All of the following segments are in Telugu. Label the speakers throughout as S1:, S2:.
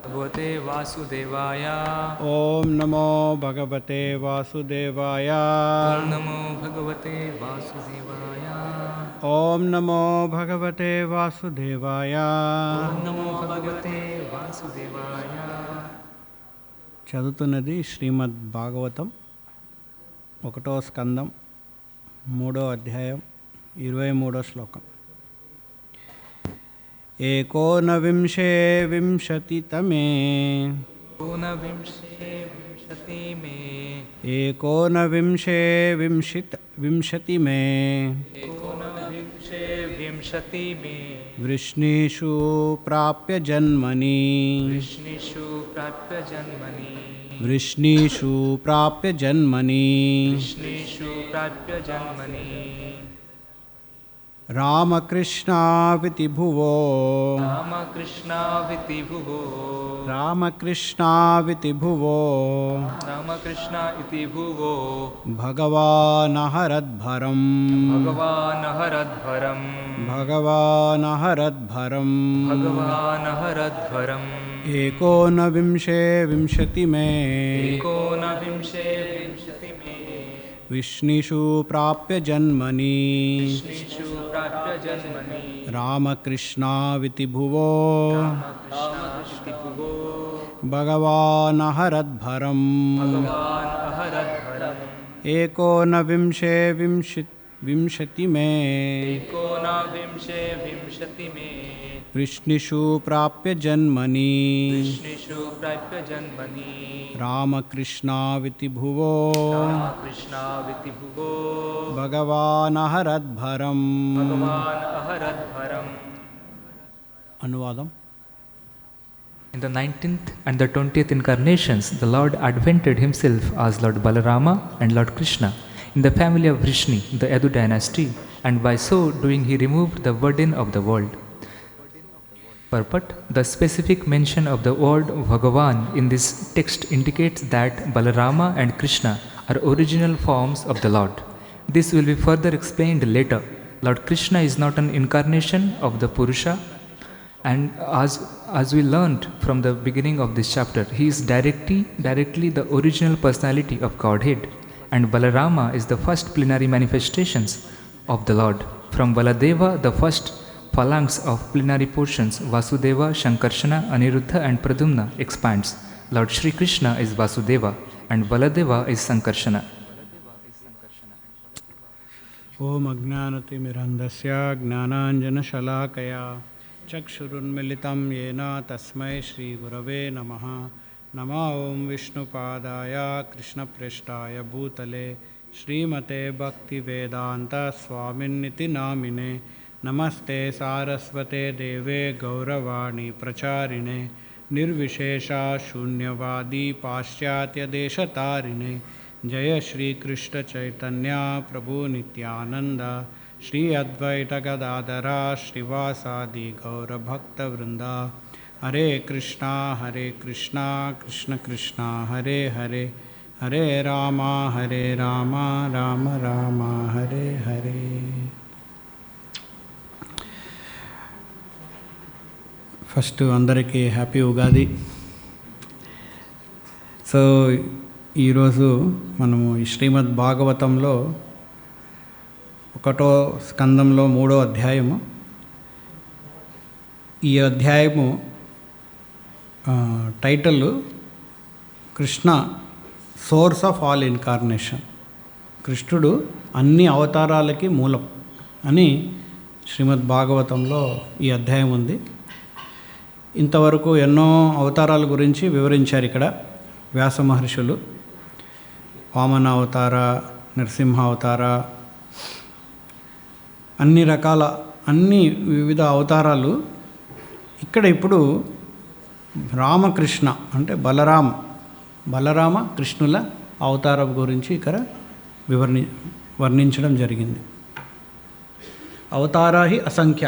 S1: भगवते वासुदेवाय।
S2: ओम नमो भगवते वासुदेवाय।
S1: ओम नमो भगवते वासुदेवाय।
S2: ओम नमो भगवते वासुदेवाय।
S1: ओम नमो भगवते वासुदेवाय।
S2: చదువుతున్నది శ్రీమద్ భాగవతం 1వ స్కందం 3వ అధ్యాయం 23వ శ్లోకం. एकोनविंशे विंशतितमे एकोनविंशे विंशतिमे वृष्णिषु प्राप्य जन्मनि वृष्णिषु प्राप्य जन्मनि रामकृष्णाविति भुवो रामकृष्णा इति भुवो भगवानहरद्भरम् एकोनविंशे विंशतिमे विष्णुषु प्राप्य जन्मनि रामकृष्णाविति भुवो भगवानहरद्भरम् एकोनविंशे विंशतिमे विष्णुषु प्राप्य जन्मनि रामकृष्णाविति भुवो भगवानहरद्भरम्. अनुवादम.
S1: In the 19th and the 20th incarnations, the Lord advented himself as Lord Balarama and Lord Krishna in the family of Vrishni, the Yadu dynasty, and by so doing he removed the burden of the world. Purport: the specific mention of the word Bhagavan in this text indicates that Balarama and Krishna are original forms of the Lord. This will be further explained later. Lord Krishna is not an incarnation of the Purusha, and as we learned from the beginning of this chapter, he is directly the original personality of Godhead, and Balarama is the first plenary manifestations of the Lord. From Baladeva, the first phalanx of plenary portions, Vasudeva, Shankarshana, Aniruddha and Pradumna expands. Lord Shri Krishna is Vasudeva and Baladeva is Sankarshana.
S2: ओम अज्ञानतिमिरन्धस्य ज्ञानाञ्जनशलाकया चक्षुरुन्मिलितं येन तस्मै श्रीगुरवे नमः. नमो ओं विष्णुपादाय कृष्णप्रेष्ठाय भूतले श्रीमते भक्तिवेदान्त स्वामिन्निति नामिने. नमस्ते सारस्वते देवे गौरवाणी प्रचारिणे निर्विशेषा शून्यवादी पाश्चात्यदेशतारिणे. जय श्री कृष्ण चैतन्य प्रभु नित्यानंद श्री अद्वैत गदाधरा श्रीवासादि गौरभक्तवृंदा. हरे कृष्णा कृष्ण कृष्णा हरे हरे हरे राम राम राम हरे हरे. ఫస్ట్ అందరికీ హ్యాపీ ఉగాది. సో ఈరోజు మనము ఈ శ్రీమద్ భాగవతంలో 1వ స్కందంలో 3వ అధ్యాయము. ఈ అధ్యాయము title Krishna source of all incarnation. కృష్ణుడు అన్ని అవతారాలకి మూలం అని శ్రీమద్ భాగవతంలో ఈ అధ్యాయం ఉంది. ఇంతవరకు ఎన్నో అవతారాల గురించి వివరించారు ఇక్కడ వ్యాస మహర్షులు. వామన అవతార, నరసింహ అవతార, అన్ని వివిధ అవతారాలు. ఇక్కడ ఇప్పుడు రామకృష్ణ అంటే బలరామ కృష్ణుల అవతారం గురించి ఇక్కడ వర్ణించడం జరిగింది. అవతారాహి అసంఖ్య.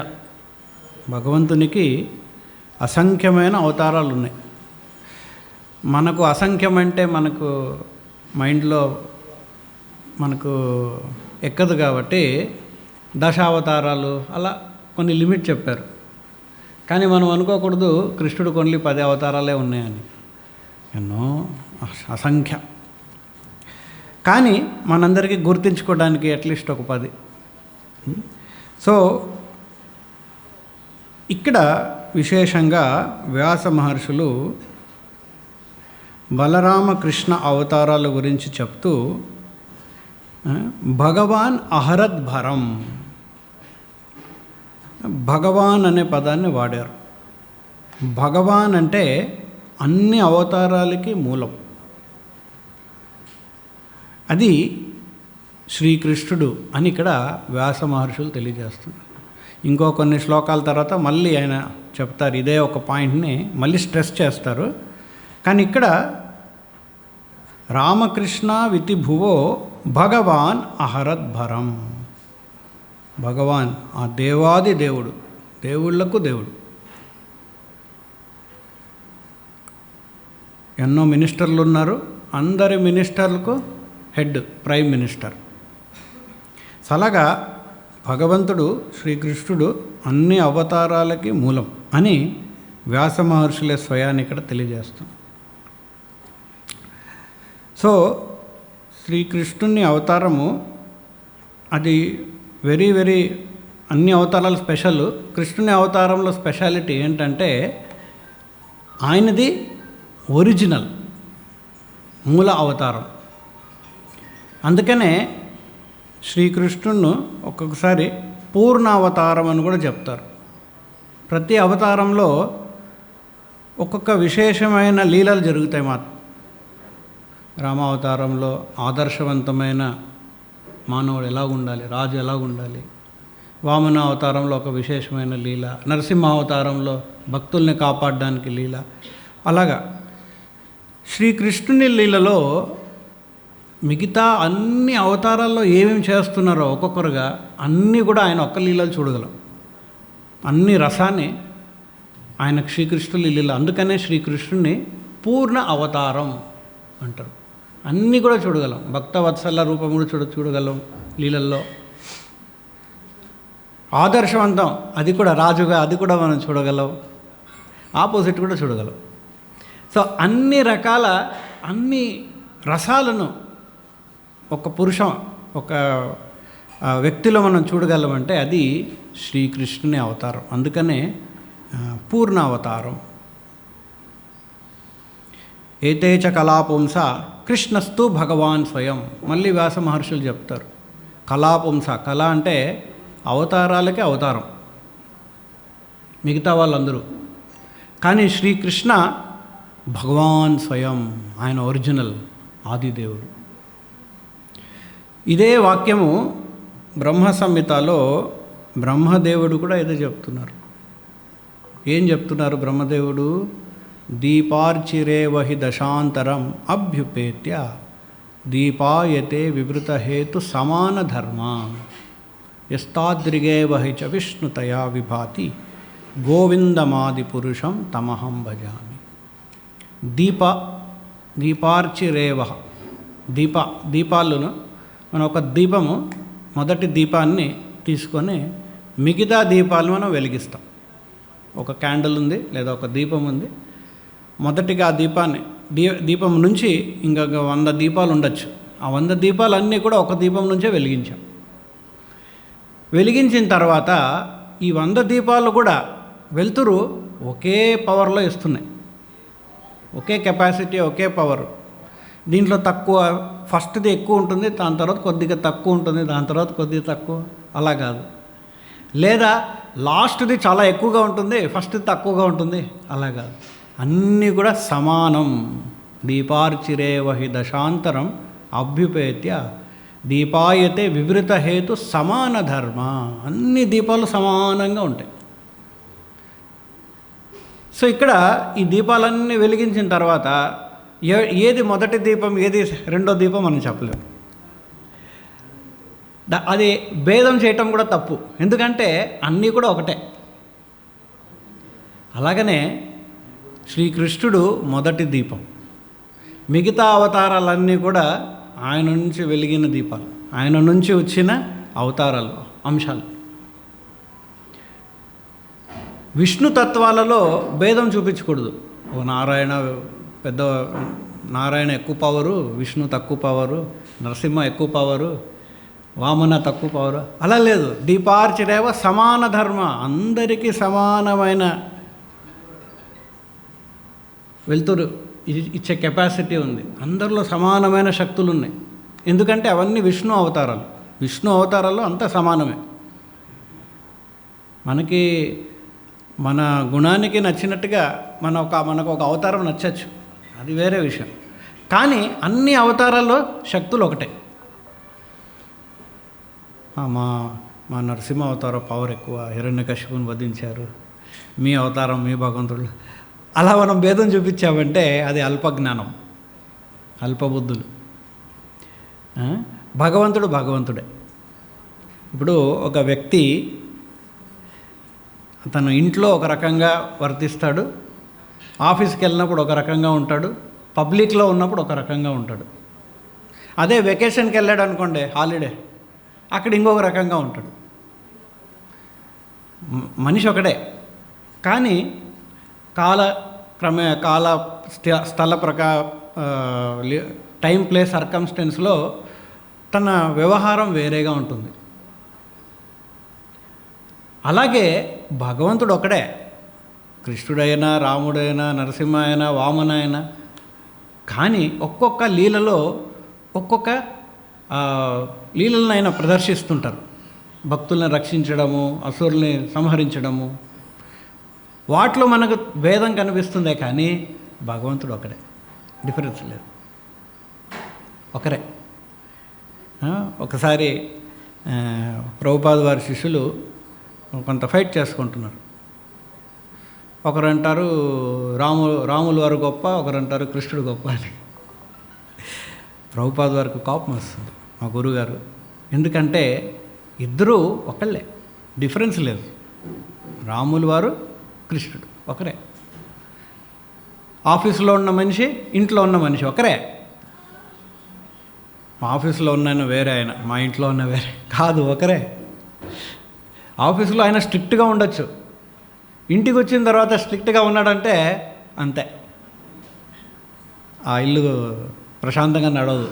S2: భగవంతునికి అసంఖ్యమైన అవతారాలు ఉన్నాయి. మనకు అసంఖ్యం అంటే మనకు మైండ్లో మనకు ఎక్కదు కాబట్టి దశావతారాలు అలా కొన్ని లిమిట్ చెప్పారు. కానీ మనం అనుకోకూడదు కృష్ణుడికి ఓన్లీ 10 అవతారాలే ఉన్నాయని. ఎన్నో అసంఖ్య. కానీ మనందరికీ గుర్తించుకోవడానికి అట్లీస్ట్ ఒక 10. సో ఇక్కడ విశేషంగా వ్యాస మహర్షులు బలరామకృష్ణ అవతారాల గురించి చెప్తూ భగవాన్ అహరద్భరం, భగవాన్ అనే పదాన్ని వాడారు. భగవాన్ అంటే అన్ని అవతారాలకి మూలం. అది శ్రీకృష్ణుడు అని ఇక్కడ వ్యాస మహర్షులు తెలియజేస్తున్నారు. ఇంకో కొన్ని శ్లోకాల తర్వాత మళ్ళీ ఆయన చెప్తారు, ఇదే ఒక పాయింట్ని మళ్ళీ స్ట్రెస్ చేస్తారు. కానీ ఇక్కడ రామకృష్ణ వితి భువో భగవాన్ అహరద్భరం. భగవాన్ ఆ దేవాది దేవుడు, దేవుళ్లకు దేవుడు. ఎన్నో మినిస్టర్లు ఉన్నారు, అందరి మినిస్టర్లకు హెడ్ ప్రైమ్ మినిస్టర్. అలాగా భగవంతుడు శ్రీకృష్ణుడు అన్ని అవతారాలకి మూలం అని వ్యాస మహర్షులే స్వయాన్ని ఇక్కడ తెలియజేస్తుంది. సో శ్రీకృష్ణుని అవతారము అది వెరీ వెరీ అన్ని అవతారాలు స్పెషల్. కృష్ణుని అవతారంలో స్పెషాలిటీ ఏంటంటే ఆయనది ఒరిజినల్ మూల అవతారం. అందుకనే శ్రీకృష్ణును ఒక్కొక్కసారి పూర్ణ అవతారం అని కూడా చెప్తారు. ప్రతి అవతారంలో ఒక్కొక్క విశేషమైన లీలలు జరుగుతాయి. రామావతారంలో ఆదర్శవంతమైన మానవుడు ఎలా ఉండాలి, రాజు ఎలా ఉండాలి. వామన అవతారంలో ఒక విశేషమైన లీల, నరసింహ అవతారంలో భక్తుల్ని కాపాడడానికి లీల. అలాగా శ్రీకృష్ణుని లీలలో మిగతా అన్ని అవతారాల్లో ఏమేమి చేస్తున్నారో ఒక్కొక్కరుగా అన్నీ కూడా ఆయన ఒక్క లీలలు చూడగలం. అన్ని రసాన్ని ఆయనకు శ్రీకృష్ణుని లీల. అందుకనే శ్రీకృష్ణుని పూర్ణ అవతారం అంటారు. అన్నీ కూడా చూడగలం. భక్తవత్సల రూపం కూడా చూడగలం లీలల్లో. ఆదర్శవంతం అది కూడా రాజుగా అది కూడా మనం చూడగలం. ఆపోజిట్ కూడా చూడగలం. సో అన్ని రకాల అన్ని రసాలను ఒక పురుషం ఒక వ్యక్తిలో మనం చూడగలమంటే అది శ్రీకృష్ణుని అవతారం. అందుకనే పూర్ణ అవతారం. ఏతేచ కళాపుంస కృష్ణస్తు భగవాన్ స్వయం. మళ్ళీ వ్యాస మహర్షులు చెప్తారు కళాపుంస. కళ అంటే అవతారాలకే అవతారం మిగతా వాళ్ళందరూ. కానీ శ్రీకృష్ణ భగవాన్ స్వయం, ఆయన ఒరిజినల్ ఆదిదేవుడు. ఇదే వాక్యము బ్రహ్మ సంహితలో బ్రహ్మదేవుడు కూడా ఏదో చెప్తున్నారు. ఏం చెప్తున్నారు బ్రహ్మదేవుడు? దీపార్చిరేవహి దశాంతరం అభ్యుపేత్య దీపాయతే వివృతహేతు సమాన ధర్మ యస్తాద్రిగేవహి చ విష్ణుతయా విభాతి గోవిందమాది పురుషం తమహం భజామి. దీపార్చిరేవ దీపాలను మనం ఒక దీపము మొదటి దీపాన్ని తీసుకొని మిగతా దీపాలను మనం వెలిగిస్తాం. ఒక క్యాండిల్ ఉంది లేదా ఒక దీపం ఉంది. మొదటిగా ఆ దీపాన్ని దీపం నుంచి ఇంకా 100 దీపాలు ఉండొచ్చు. ఆ 100 దీపాలన్నీ కూడా ఒక దీపం నుంచే వెలిగించాం. వెలిగించిన తర్వాత ఈ 100 దీపాలు కూడా వెలుతురు ఒకే పవర్లో ఇస్తున్నాయి. ఒకే కెపాసిటీ, ఒకే పవర్. దీంట్లో తక్కువ, ఫస్ట్ది ఎక్కువ ఉంటుంది, దాని తర్వాత కొద్దిగా తక్కువ ఉంటుంది, దాని తర్వాత కొద్దిగా తక్కువ, అలా కాదు. లేదా లాస్ట్ది చాలా ఎక్కువగా ఉంటుంది, ఫస్ట్ది తక్కువగా ఉంటుంది, అలా కాదు. అన్నీ కూడా సమానం. దీపార్చిరేవహి దశాంతరం అభ్యుపేత్య దీపాయతే వివృత హేతు సమాన ధర్మ. అన్ని దీపాలు సమానంగా ఉంటాయి. సో ఇక్కడ ఈ దీపాలన్నీ వెలిగించిన తర్వాత ఏది మొదటి దీపం ఏది రెండో దీపం మనం చెప్పలేము. అది భేదం చేయటం కూడా తప్పు. ఎందుకంటే అన్నీ కూడా ఒకటే. అలాగనే శ్రీకృష్ణుడు మొదటి దీపం. మిగతా అవతారాలన్నీ కూడా ఆయన నుంచి వెలిగిన దీపాలు, ఆయన నుంచి వచ్చిన అవతారాలు, అంశాలు. విష్ణు తత్వాలలో భేదం చూపించకూడదు. ఓ నారాయణ పెద్ద, నారాయణ ఎక్కువ పవరు, విష్ణు తక్కువ పవరు, నరసింహ ఎక్కువ పవరు, వామన తక్కువ పవరు, అలా లేదు. దీపార్చిరేవ సమాన ధర్మ, అందరికీ సమానమైన వెలుతురు ఇచ్చే కెపాసిటీ ఉంది. అందరిలో సమానమైన శక్తులు ఉన్నాయి. ఎందుకంటే అవన్నీ విష్ణు అవతారాలు. విష్ణు అవతారాల్లో అంతా సమానమే. మనకి మన గుణానికి నచ్చినట్టుగా మనకు ఒక అవతారం నచ్చచ్చు, అది వేరే విషయం. కానీ అన్ని అవతారాల్లో శక్తులు ఒకటే. మా నరసింహ అవతారం పవర్ ఎక్కువ, హిరణ్యకశిపుని వధించారు, మీ అవతారం మీ భగవంతుడు, అలా మనం భేదం చూపించామంటే అది అల్పజ్ఞానం, అల్పబుద్ధులు. భగవంతుడు భగవంతుడే. ఇప్పుడు ఒక వ్యక్తి తను ఇంట్లో ఒక రకంగా వర్తిస్తాడు, ఆఫీస్కి వెళ్ళినప్పుడు ఒక రకంగా ఉంటాడు, పబ్లిక్లో ఉన్నప్పుడు ఒక రకంగా ఉంటాడు. అదే వెకేషన్కి వెళ్ళాడు అనుకోండి, హాలిడే, అక్కడ ఇంకొక రకంగా ఉంటాడు. మనిషి ఒకడే, కానీ కాల స్థల టైం ప్లేస్ సర్కమ్స్టెన్స్లో తన వ్యవహారం వేరేగా ఉంటుంది. అలాగే భగవంతుడు ఒకడే, కృష్ణుడైనా, రాముడైనా, నరసింహ అయినా, వామన అయినా, కానీ ఒక్కొక్క లీలలో ఒక్కొక్క లీలలను ఆయన ప్రదర్శిస్తుంటారు. భక్తుల్ని రక్షించడము, అసురుల్ని సంహరించడము, వాటిలో మనకు భేదం కనిపిస్తుందే, కానీ భగవంతుడు ఒకడే, డిఫరెన్స్ లేదు, ఒకరే. ఒకసారి ప్రభుపాద వారి శిష్యులు కొంత ఫైట్ చేసుకుంటున్నారు. ఒకరు అంటారు రాములు వారు గొప్ప, ఒకరు అంటారు కృష్ణుడు గొప్ప అని. ప్రభుపాద వారికి కోపం వస్తుంది, మా గురువుగారు. ఎందుకంటే ఇద్దరూ ఒకళ్ళే, డిఫరెన్స్ లేదు. రాములు వారు, కృష్ణుడు ఒకరే. ఆఫీసులో ఉన్న మనిషి, ఇంట్లో ఉన్న మనిషి ఒకరే. మా ఆఫీసులో ఉన్న వేరే, ఆయన మా ఇంట్లో ఉన్న వేరే కాదు, ఒకరే. ఆఫీసులో ఆయన స్ట్రిక్ట్గా ఉండొచ్చు, ఇంటికి వచ్చిన తర్వాత స్ట్రిక్ట్గా ఉన్నాడంటే అంతే, ఆ ఇల్లు ప్రశాంతంగా నడవదు.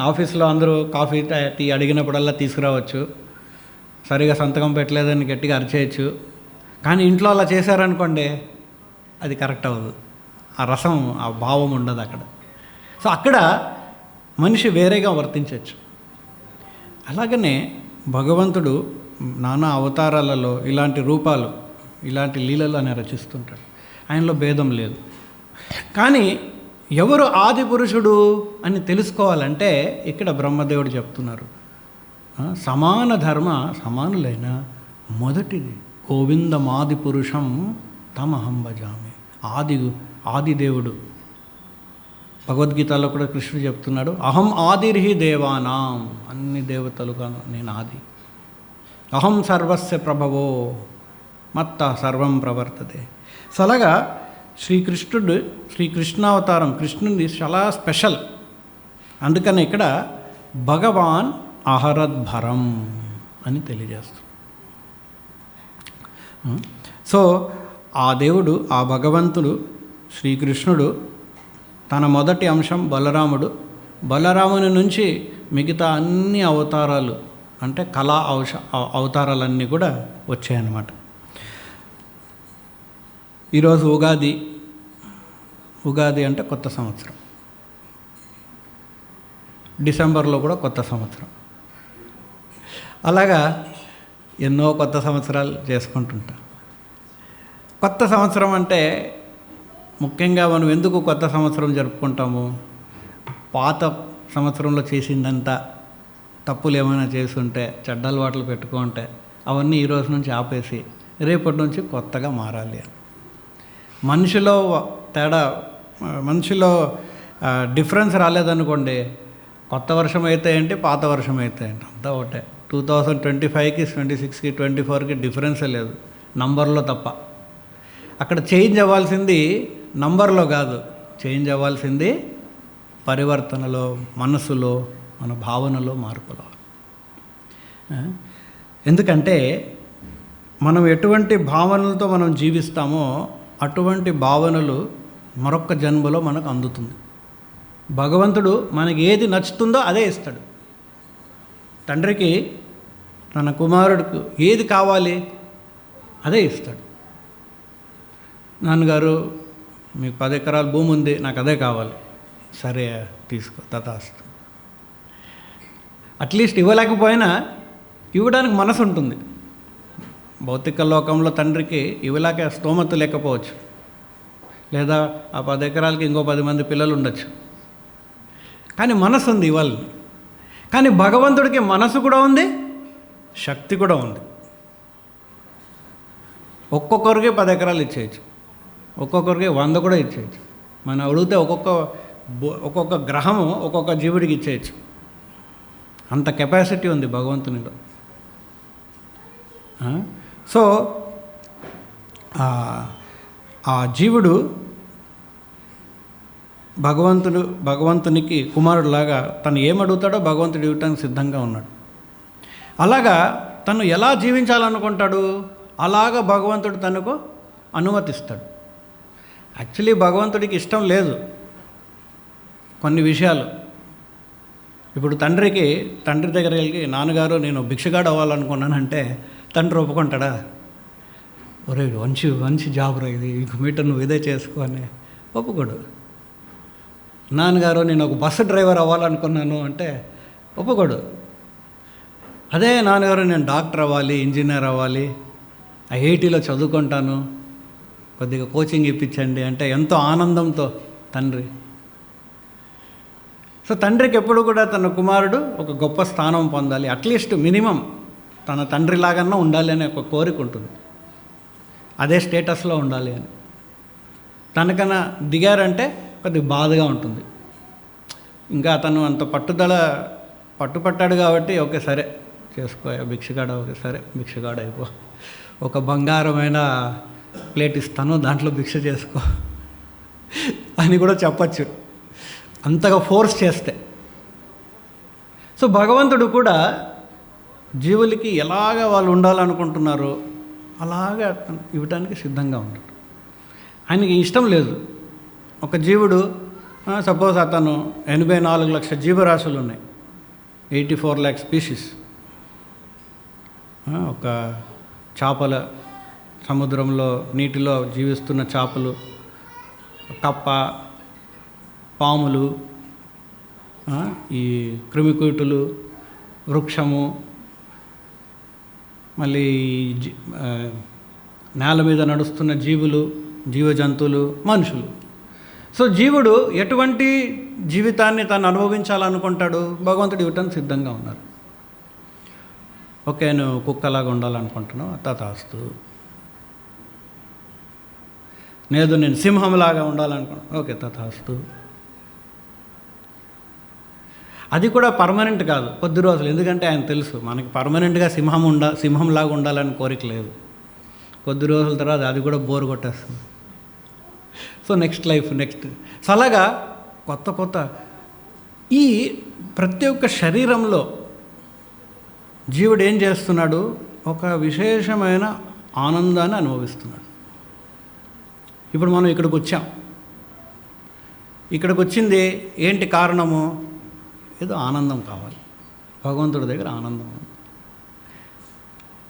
S2: ఆఫీస్లో అందరూ కాఫీ టీ అడిగినప్పుడల్లా తీసుకురావచ్చు, సరిగా సంతకం పెట్టలేదని గట్టిగా అరిచేయచ్చు. కానీ ఇంట్లో అలా చేశారనుకోండి, అది కరెక్ట్ అవ్వదు, ఆ రసం, ఆ భావం ఉండదు అక్కడ. సో అక్కడ మనిషి వేరేగా వర్తించవచ్చు. అలాగనే భగవంతుడు నానా అవతారాలలో ఇలాంటి రూపాలు, ఇలాంటి లీలలు ఆయన రచిస్తుంటాడు. ఆయనలో భేదం లేదు. కానీ ఎవరు ఆది పురుషుడు అని తెలుసుకోవాలంటే ఇక్కడ బ్రహ్మదేవుడు చెప్తున్నారు, సమాన ధర్మ సమానులైన మొదటిది గోవిందమాది పురుషం తమహం భజామి. ఆదిదేవుడు. భగవద్గీతలో కూడా కృష్ణుడు చెప్తున్నాడు, అహం ఆదిర్హి దేవానాం, అన్ని దేవతలుగా నేను ఆది. అహం సర్వస్య ప్రభవో మత్త సర్వం ప్రవర్తతే. సో అలాగా శ్రీకృష్ణావతారం, కృష్ణుడి చాలా స్పెషల్. అందుకని ఇక్కడ భగవాన్ అహరద్భరం అని తెలియజేస్తుంది. సో ఆ దేవుడు, ఆ భగవంతుడు శ్రీకృష్ణుడు, తన మొదటి అంశం బలరాముడు. బలరాముని నుంచి మిగతా అన్ని అవతారాలు, అంటే కళా అవతారాలన్నీ కూడా వచ్చాయన్నమాట. ఈరోజు ఉగాది అంటే కొత్త సంవత్సరం. డిసెంబర్లో కూడా కొత్త సంవత్సరం. అలాగా ఎన్నో కొత్త సంవత్సరాలు చేసుకుంటుంటాం. కొత్త సంవత్సరం అంటే ముఖ్యంగా మనం ఎందుకు కొత్త సంవత్సరం జరుపుకుంటాము? పాత సంవత్సరంలో చేసిందంతా తప్పులు ఏమైనా చేస్తుంటే, చెడ్డ అలవాట్లు పెట్టుకుంటే అవన్నీ ఈరోజు నుంచి ఆపేసి రేపటి నుంచి కొత్తగా మారాలి అని. మనిషిలో డిఫరెన్స్ రాలేదనుకోండి, కొత్త వర్షం అయితే ఏంటి, పాత వర్షం అయితే ఏంటి, అంతా ఒకటే. 2025కి 26కి 24కి డిఫరెన్సే లేదు, నంబర్లో తప్ప. అక్కడ చేంజ్ అవ్వాల్సింది నంబర్లో కాదు, చేంజ్ అవ్వాల్సింది పరివర్తనలో, మనసులో, మన భావనలో మార్పులో. ఎందుకంటే మనం ఎటువంటి భావనలతో మనం జీవిస్తామో అటువంటి భావనలు మరొక్క జన్మలో మనకు అందుతుంది. భగవంతుడు మనకి ఏది నచ్చుతుందో అదే ఇస్తాడు. తండ్రికి తన కుమారుడికి ఏది కావాలి అదే ఇస్తాడు. నాన్నగారు మీకు 10 ఎకరాల భూమి ఉంది, నాకు అదే కావాలి, సరే తీసుకో, తథాస్తు. అట్లీస్ట్ ఇవ్వలేకపోయినా ఇవ్వడానికి మనసు ఉంటుంది. భౌతిక లోకంలో తండ్రికి ఇవ్వలేక స్తోమత లేకపోవచ్చు, లేదా ఆ 10 ఎకరాలకి ఇంకో 10 మంది పిల్లలు ఉండొచ్చు, కానీ మనసు ఉంది ఇవ్వాలని. కానీ భగవంతుడికి మనసు కూడా ఉంది, శక్తి కూడా ఉంది. ఒక్కొక్కరికి 10 ఎకరాలు ఇచ్చేయచ్చు, ఒక్కొక్కరికి 100 కూడా ఇచ్చేయచ్చు. మనం అడిగితే ఒక్కొక్క గ్రహము ఒక్కొక్క జీవుడికి ఇచ్చేయచ్చు. అంత కెపాసిటీ ఉంది భగవంతునిలో. సో ఆ జీవుడు భగవంతునికి కుమారుడిలాగా తను ఏమడుగుతాడో భగవంతుడు ఇవ్వటానికి సిద్ధంగా ఉన్నాడు. అలాగా తను ఎలా జీవించాలనుకుంటాడు అలాగా భగవంతుడు తనకు అనుమతిస్తాడు. యాక్చువల్లీ భగవంతుడికి ఇష్టం లేదు కొన్ని విషయాలు. ఇప్పుడు తండ్రి దగ్గరికి వెళ్ళి, నాన్నగారు నేను భిక్షగాడు అవ్వాలనుకున్నానంటే తండ్రి ఒప్పుకుంటాడా? ఒరే మంచి జాబ్ రా ఇది, ఇంక మీటర్ నువ్వు ఇదే చేసుకో అని ఒప్పుకోడు. నాన్నగారు నేను ఒక బస్సు డ్రైవర్ అవ్వాలనుకున్నాను అంటే ఒప్పుకోడు. అదే నాన్నగారు నేను డాక్టర్ అవ్వాలి, ఇంజనీర్ అవ్వాలి, ఐఐటీలో చదువుకుంటాను, కొద్దిగా కోచింగ్ ఇప్పించండి అంటే ఎంతో ఆనందంతో తండ్రి. సో తండ్రికి ఎప్పుడు కూడా తన కుమారుడు ఒక గొప్ప స్థానం పొందాలి, అట్లీస్ట్ మినిమం తన తండ్రిలాగన్నా ఉండాలి అనే ఒక కోరిక ఉంటుంది. అదే స్టేటస్లో ఉండాలి అని. తనకన్నా దిగారంటే కొద్దిగా బాధగా ఉంటుంది. ఇంకా అతను అంత పట్టుపట్టాడు కాబట్టి ఓకే సరే చేసుకో భిక్షగాడు, ఓకే సరే భిక్షగాడు అయిపో, ఒక బంగారమైన ప్లేట్ ఇస్తాను దాంట్లో భిక్ష చేసుకో అని కూడా చెప్పచ్చు, అంతగా ఫోర్స్ చేస్తే. సో భగవంతుడు కూడా జీవులకి ఎలాగ వాళ్ళు ఉండాలనుకుంటున్నారో అలాగా ఇవ్వటానికి సిద్ధంగా ఉంటాడు. ఆయనకి ఇష్టం లేదు ఒక జీవుడు, సపోజ్ అతను 84 లక్షల జీవరాశులు ఉన్నాయి, 84 lakh స్పీషీస్. ఒక చేపల సముద్రంలో నీటిలో జీవిస్తున్న చేపలు, కప్ప, పాములు, ఈ క్రిమికీటులు, వృక్షము, మళ్ళీ నేల మీద నడుస్తున్న జీవులు, జీవజంతువులు, మనుషులు. సో జీవుడు ఎటువంటి జీవితాన్ని తను అనుభవించాలనుకుంటాడు భగవంతుడు ఇవ్వటానికి సిద్ధంగా ఉన్నారు. ఓకే నువ్వు కుక్కలాగా ఉండాలనుకుంటున్నావు, తథాస్తు. లేదు నేను సింహంలాగా ఉండాలనుకుంటున్నాను, ఓకే తథాస్తు. అది కూడా పర్మనెంట్ కాదు, కొద్ది రోజులు. ఎందుకంటే ఆయన తెలుసు మనకి పర్మనెంట్గా సింహంలాగా ఉండాలని కోరిక లేదు. కొద్ది రోజుల తర్వాత అది కూడా బోర్ కొట్టేస్తుంది. సో నెక్స్ట్ లైఫ్ సో అలాగా కొత్త ఈ ప్రతి ఒక్క శరీరంలో జీవుడు ఏం చేస్తున్నాడు, ఒక విశేషమైన ఆనందాన్ని అనుభవిస్తున్నాడు. ఇప్పుడు మనం ఇక్కడికి వచ్చాం, ఇక్కడికి వచ్చింది ఏంటి కారణము? ఏదో ఆనందం కావాలి, భగవంతుడి దగ్గర ఆనందం ఉంది.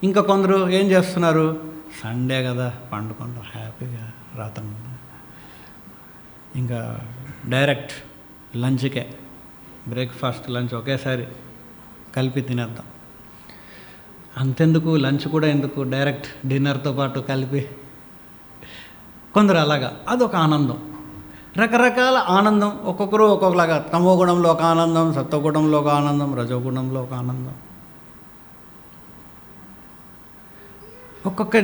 S2: ఇంకా కొందరు ఏం చేస్తున్నారు, సండే కదా పండుకుంటాం హ్యాపీగా రాత్రి, ఇంకా డైరెక్ట్ లంచ్కే, బ్రేక్ఫాస్ట్ లంచ్ ఒకేసారి కలిపి తినేద్దాం. అంతెందుకు, లంచ్ కూడా ఎందుకు, డైరెక్ట్ డిన్నర్తో పాటు కలిపి. కొందరు అలాగా, అదొక ఆనందం. రకరకాల ఆనందం, ఒక్కొక్కరు ఒక్కొక్కలాగా. తమో గుణంలో ఒక ఆనందం, సత్వగుణంలో ఒక ఆనందం, రజోగుణంలో ఒక ఆనందం. ఒక్కొక్క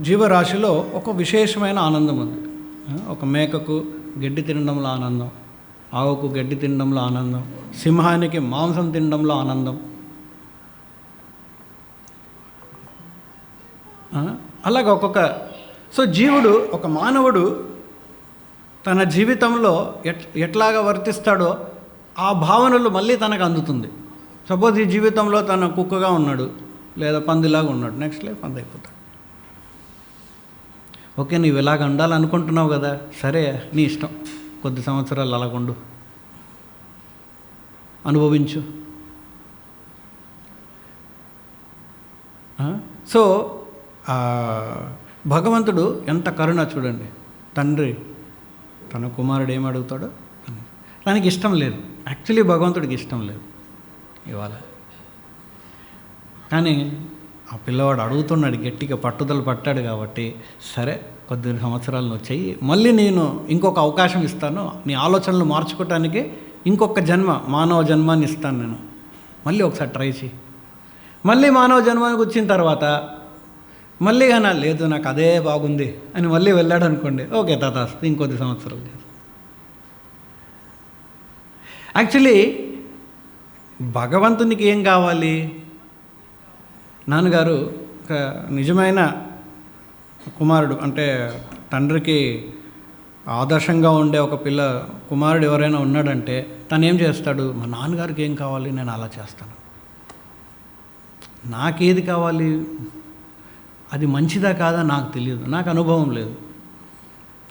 S2: జీవరాశిలో ఒక విశేషమైన ఆనందం ఉంది. ఒక మేకకు గడ్డి తినడంలో ఆనందం, ఆవుకు గడ్డి తినడంలో ఆనందం, సింహానికి మాంసం తినడంలో ఆనందం. అలాగ ఒక్కొక్క. సో జీవుడు, ఒక మానవుడు తన జీవితంలో ఎట్లాగా వర్తిస్తాడో ఆ భావనలు మళ్ళీ తనకు అందుతుంది. సపోజ్ ఈ జీవితంలో తన కుక్కగా ఉన్నాడు, లేదా పందిలాగా ఉన్నాడు, నెక్స్ట్ లైఫ్ పంది అయిపోతాడు. ఓకే, నీవు ఇలాగ ఉండాలనుకుంటున్నావు కదా, సరే నీ ఇష్టం, కొద్ది సంవత్సరాలు అలాగుండు, అనుభవించు. సో భగవంతుడు ఎంత కరుణ చూడండి. తండ్రి తన కుమారుడు ఏం అడుగుతాడో తనకి ఇష్టం లేదు, యాక్చువల్లీ భగవంతుడికి ఇష్టం లేదు ఇవాళ, కానీ ఆ పిల్లవాడు అడుగుతున్నాడు, గట్టిగా పట్టుదల పట్టాడు కాబట్టి సరే కొద్ది సంవత్సరాలు నువ్వు చెయ్యి, మళ్ళీ నేను ఇంకొక అవకాశం ఇస్తాను, నీ ఆలోచనలు మార్చుకోవటానికి ఇంకొక జన్మ, మానవ జన్మాన్ని ఇస్తాను నేను, మళ్ళీ ఒకసారి ట్రై చేయి. మళ్ళీ మానవ జన్మానికి వచ్చిన తర్వాత మళ్ళీ కానీ లేదు నాకు అదే బాగుంది అని మళ్ళీ వెళ్ళాడు అనుకోండి, ఓకే తథాస్తు, ఇంకొద్ది సంవత్సరాలు చేసి. యాక్చువల్లీ భగవంతునికి ఏం కావాలి? నాన్నగారు ఒక నిజమైన కుమారుడు, అంటే తండ్రికి ఆదర్శంగా ఉండే ఒక కుమారుడు ఎవరైనా ఉన్నాడంటే తను ఏం చేస్తాడు? మా నాన్నగారికి ఏం కావాలి నేను అలా చేస్తాను, నాకేది కావాలి, అది మంచిదా కాదా నాకు తెలియదు, నాకు అనుభవం లేదు.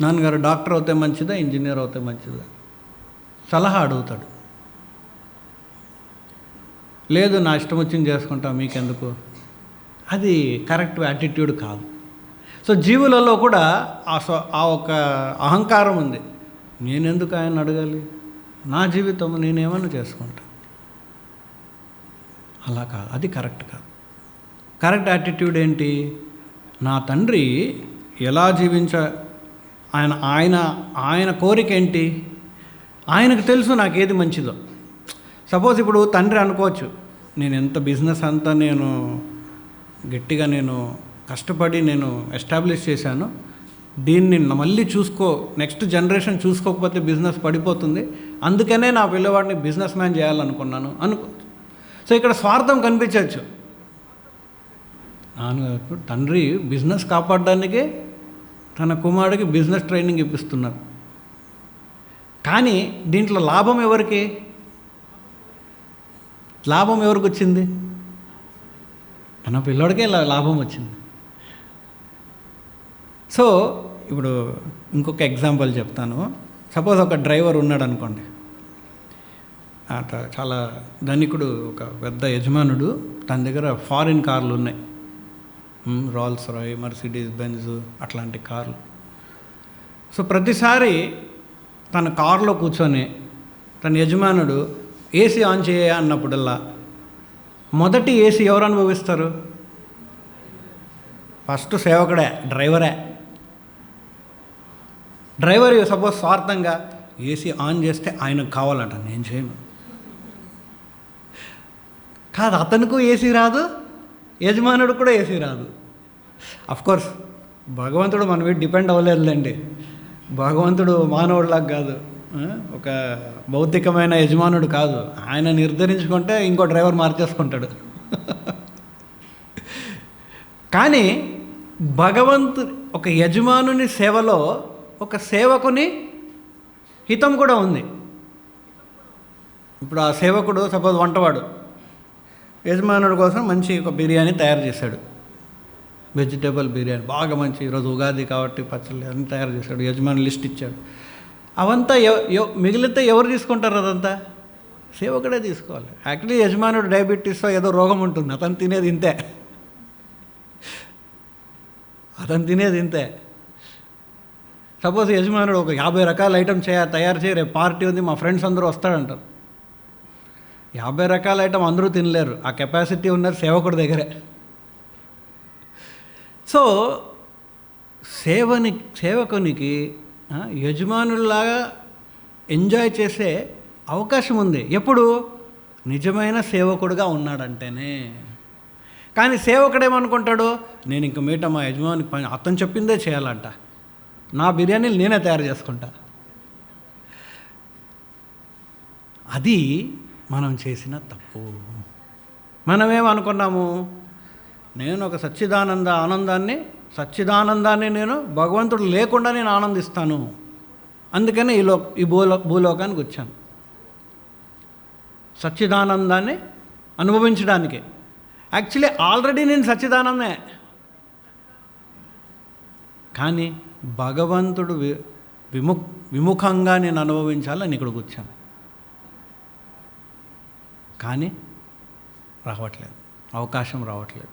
S2: నాన్నగారు డాక్టర్ అవుతే మంచిదా, ఇంజనీర్ అవుతే మంచిదా, సలహా అడుగుతాడు. లేదు నా ఇష్టం వచ్చింది చేసుకుంటా మీకెందుకు, అది కరెక్ట్ యాటిట్యూడ్ కాదు. సో జీవులలో కూడా ఆ ఒక అహంకారం ఉంది, నేనెందుకు ఆయన అడగాలి, నా జీవితం నేనేమన్నా చేసుకుంటా, అలా కాదు, అది కరెక్ట్ కాదు. కరెక్ట్ యాటిట్యూడ్ ఏంటి? నా తండ్రి ఎలా ఆయన కోరిక ఏంటి, ఆయనకు తెలుసు నాకేది మంచిదో. సపోజ్ ఇప్పుడు తండ్రి అనుకోవచ్చు, నేను ఎంత బిజినెస్ అంతా నేను గట్టిగా నేను కష్టపడి నేను ఎస్టాబ్లిష్ చేశాను, దీన్ని మళ్ళీ నెక్స్ట్ జనరేషన్ చూసుకోకపోతే బిజినెస్ పడిపోతుంది, అందుకనే నా పిల్లవాడిని బిజినెస్ మ్యాన్ చేయాలనుకున్నాను అనుకోవచ్చు. సో ఇక్కడ స్వార్థం కనిపించవచ్చు. తండ్రి బిజినెస్ కాపాడడానికే తన కుమారుడికి బిజినెస్ ట్రైనింగ్ ఇప్పిస్తున్నారు, కానీ దీంట్లో లాభం ఎవరికి వచ్చింది? తన పిల్లోడికే లాభం వచ్చింది. సో ఇప్పుడు ఇంకొక ఎగ్జాంపుల్ చెప్తాను. సపోజ్ ఒక డ్రైవర్ ఉన్నాడు అనుకోండి, చాలా ధనికుడు, ఒక పెద్ద యజమానుడు, తన దగ్గర ఫారిన్ కార్లు ఉన్నాయి, రోల్స్ రాయ్, మర్సిడీస్ బెంజ్ అట్లాంటి కార్లు. సో ప్రతిసారి తన కారులో కూర్చొని తన యజమానుడు ఏసీ ఆన్ చేయ అన్నప్పుడల్లా మొదటి ఏసీ ఎవరు అనుభవిస్తారు? ఫస్ట్ సేవకుడే, డ్రైవర్ సపోజ్ స్వార్థంగా ఏసీ ఆన్ చేస్తే ఆయనకు కావాలంట, నేను చేయను కాదు, అతనికి ఏసీ రాదు, యజమానుడు కూడా ఏసీ రాదు. అఫ్కోర్స్ భగవంతుడు మన మీద డిపెండ్ అవ్వలేదులేండి, భగవంతుడు మానవుడిలాగా కాదు, ఒక భౌతికమైన యజమానుడు కాదు, ఆయన నిర్ధారించుకుంటే ఇంకో డ్రైవర్ మార్చేసుకుంటాడు. కానీ ఒక యజమానుని సేవలో ఒక సేవకుని హితం కూడా ఉంది. ఇప్పుడు ఆ సేవకుడు సపోజ్ వంటవాడు యజమానుడి కోసం మంచి ఒక బిర్యానీ తయారు చేశాడు, వెజిటేబుల్ బిర్యానీ బాగా మంచి, ఈరోజు ఉగాది కాబట్టి పచ్చళ్ళు అన్నీ తయారు చేశాడు, యజమాని లిస్ట్ ఇచ్చాడు. అవంతా మిగిలితే ఎవరు తీసుకుంటారు? అదంతా సేవకుడే తీసుకోవాలి. యాక్చువల్లీ యజమానుడు డయాబెటీస్ ఏదో రోగం ఉంటుంది, అతను తినేది ఇంతే. సపోజ్ యజమానుడు ఒక 50 రకాల ఐటమ్ తయారు చేయి, రేపు పార్టీ ఉంది మా ఫ్రెండ్స్ అందరూ వస్తాడంటారు. 50 రకాల ఐటమ్ అందరూ తినలేరు, ఆ కెపాసిటీ ఉన్నది సేవకుడి దగ్గరే. సో సేవకునికి యజమానులాగా ఎంజాయ్ చేసే అవకాశం ఉంది ఎప్పుడు? నిజమైన సేవకుడుగా ఉన్నాడంటేనే. కానీ సేవకుడేమనుకుంటాడు, నేను ఇంక మీట మా యజమానికి పని అతను చెప్పిందే చేయాలంట, నా బిర్యానీలు నేనే తయారు చేసుకుంటా. అది మనం చేసిన తప్పు. మనమేమనుకున్నాము, నేను ఒక సచ్చిదానందాన్ని నేను భగవంతుడు లేకుండా నేను ఆనందిస్తాను, అందుకనే ఈ భూలోకానికి వచ్చాను సచ్చిదానందాన్ని అనుభవించడానికి. యాక్చువల్లీ ఆల్రెడీ నేను సచ్చిదానందే, కానీ భగవంతుడు విముఖంగా నేను అనుభవించాలని ఇక్కడికి వచ్చాను. కానీ రావట్లేదు, అవకాశం రావట్లేదు.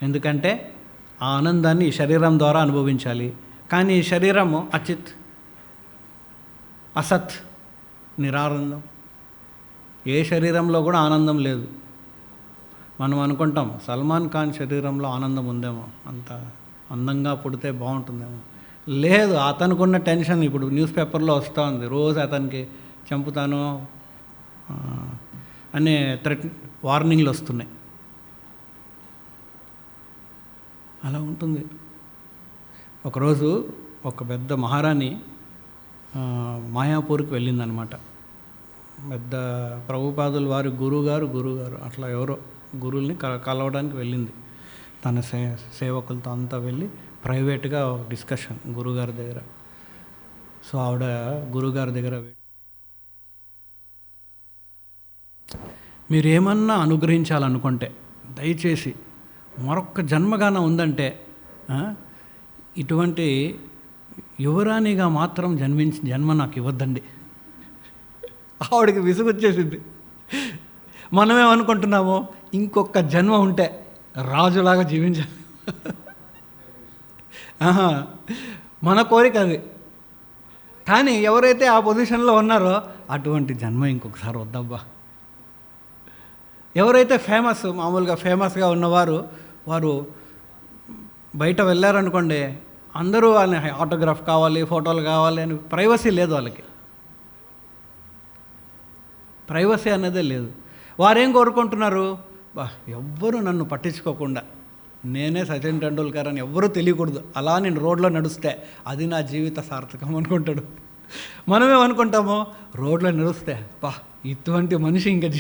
S2: ఎందుకంటే ఆ ఆనందాన్ని ఈ శరీరం ద్వారా అనుభవించాలి. కానీ ఈ శరీరము అచిత్, అసత్, నిరానందం. ఏ శరీరంలో కూడా ఆనందం లేదు. మనం అనుకుంటాం సల్మాన్ ఖాన్ శరీరంలో ఆనందం ఉందేమో, అంత అందంగా పుడితే బాగుంటుందేమో. లేదు, అతనుకున్న టెన్షన్ ఇప్పుడు న్యూస్ పేపర్లో వస్తూ ఉంది. రోజు అతనికి చంపుతాను అనే వార్నింగ్లు వస్తున్నాయి. అలా ఉంటుంది. ఒకరోజు ఒక పెద్ద మహారాణి మాయాపూర్కి వెళ్ళిందనమాట. పెద్ద ప్రభుపాదుల వారి గురువుగారు అట్లా ఎవరో గురువుల్ని కలవడానికి వెళ్ళింది. తన సేవకులతో అంతా వెళ్ళి ప్రైవేట్గా డిస్కషన్ గురుగారి దగ్గర. సో ఆవిడ గురుగారి దగ్గర, మీరేమన్నా అనుగ్రహించాలనుకుంటే దయచేసి మరొక్క జన్మగాన ఉందంటే ఇటువంటి యువరాణిగా మాత్రం జన్మ నాకు ఇవ్వద్దండి. ఆవిడకి విసుగొచ్చేసింది. మనమేమనుకుంటున్నామో ఇంకొక జన్మ ఉంటే రాజులాగా జీవించాలి. మన కోరిక అది. కానీ ఎవరైతే ఆ పొజిషన్లో ఉన్నారో అటువంటి జన్మ ఇంకొకసారి వద్దబ్బా. ఎవరైతే మామూలుగా ఫేమస్గా ఉన్నవారు వారు బయట వెళ్ళారనుకోండి, అందరూ వాళ్ళని ఆటోగ్రాఫ్ కావాలి, ఫోటోలు కావాలి అని ప్రైవసీ లేదు వాళ్ళకి. ప్రైవసీ అనేదే లేదు. వారేం కోరుకుంటున్నారు, ఎవ్వరూ నన్ను పట్టించుకోకుండా నేనే సచిన్ టెండూల్కర్ అని ఎవ్వరూ తెలియకూడదు, అలా నేను రోడ్లో నడుస్తే అది నా జీవిత సార్థకం అనుకుంటాడు. మనమేమనుకుంటామో రోడ్లో నడుస్తే ఇటువంటి మనిషి ఇంకా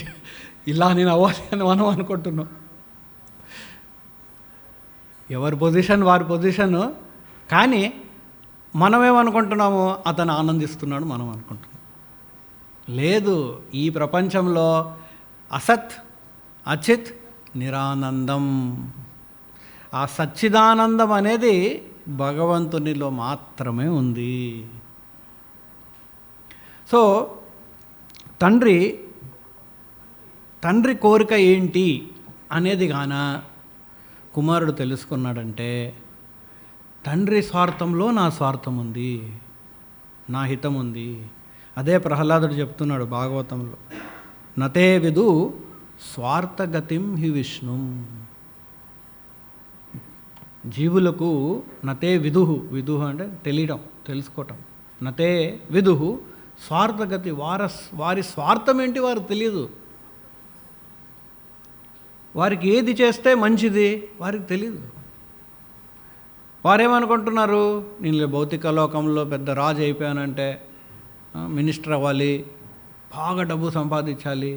S2: ఇలా నేను అవ్వాలి అని మనం అనుకుంటున్నాం. ఎవరి పొజిషన్ వారి పొజిషను. కానీ మనమేమనుకుంటున్నాము, అతను ఆనందిస్తున్నాడు మనం అనుకుంటున్నాం. లేదు, ఈ ప్రపంచంలో అసత్, అచిత్, నిరానందం. ఆ సచ్చిదానందం అనేది భగవంతునిలో మాత్రమే ఉంది. సో తండ్రి కోరిక ఏంటి అనేది గాన కుమారుడు తెలుసుకున్నాడంటే, తండ్రి స్వార్థంలో నా స్వార్థం ఉంది, నా హితం ఉంది. అదే ప్రహ్లాదుడు చెప్తున్నాడు భాగవతంలో, నతే విదు స్వార్థగతిం హి విష్ణు. జీవులకు నతే విదుహు అంటే తెలియడం, తెలుసుకోవటం. నతే విదుహు స్వార్థగతి, వారి స్వార్థం ఏంటి వారికి తెలియదు. వారికి ఏది చేస్తే మంచిది వారికి తెలియదు. వారేమనుకుంటున్నారు, నేను భౌతిక లోకంలో పెద్ద రాజు అయిపోయానంటే మినిస్టర్ అవ్వాలి, బాగా డబ్బు సంపాదించాలి.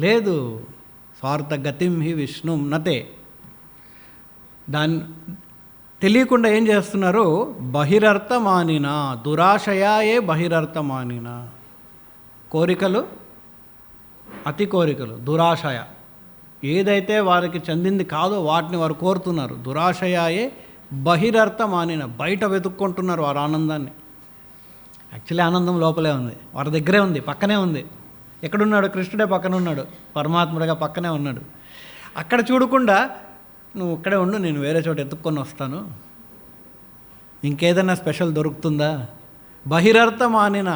S2: లేదు, స్వార్థగతిం హి విష్ణు నతే. దాన్ని తెలియకుండా ఏం చేస్తున్నారు, బహిరర్థమానిన దురాశయాయే బహిరర్థమానిన. కోరికలు, అతి కోరికలు, దురాశయ, ఏదైతే వారికి చెందింది కాదో వాటిని వారు కోరుతున్నారు. దురాశయాయే బహిరర్థమానిన, బయట వెతుక్కుంటున్నారు వారు ఆనందాన్ని. యాక్చువల్లీ ఆనందం లోపలే ఉంది, వారి దగ్గరే ఉంది, పక్కనే ఉంది. ఎక్కడున్నాడు, కృష్ణుడే పక్కన ఉన్నాడు, పరమాత్ముడిగా పక్కనే ఉన్నాడు. అక్కడ చూడకుండా నువ్వు ఇక్కడే ఉండు, నేను వేరే చోట ఎత్తుక్కొని వస్తాను, ఇంకేదైనా స్పెషల్ దొరుకుతుందా. బహిరర్థమానిన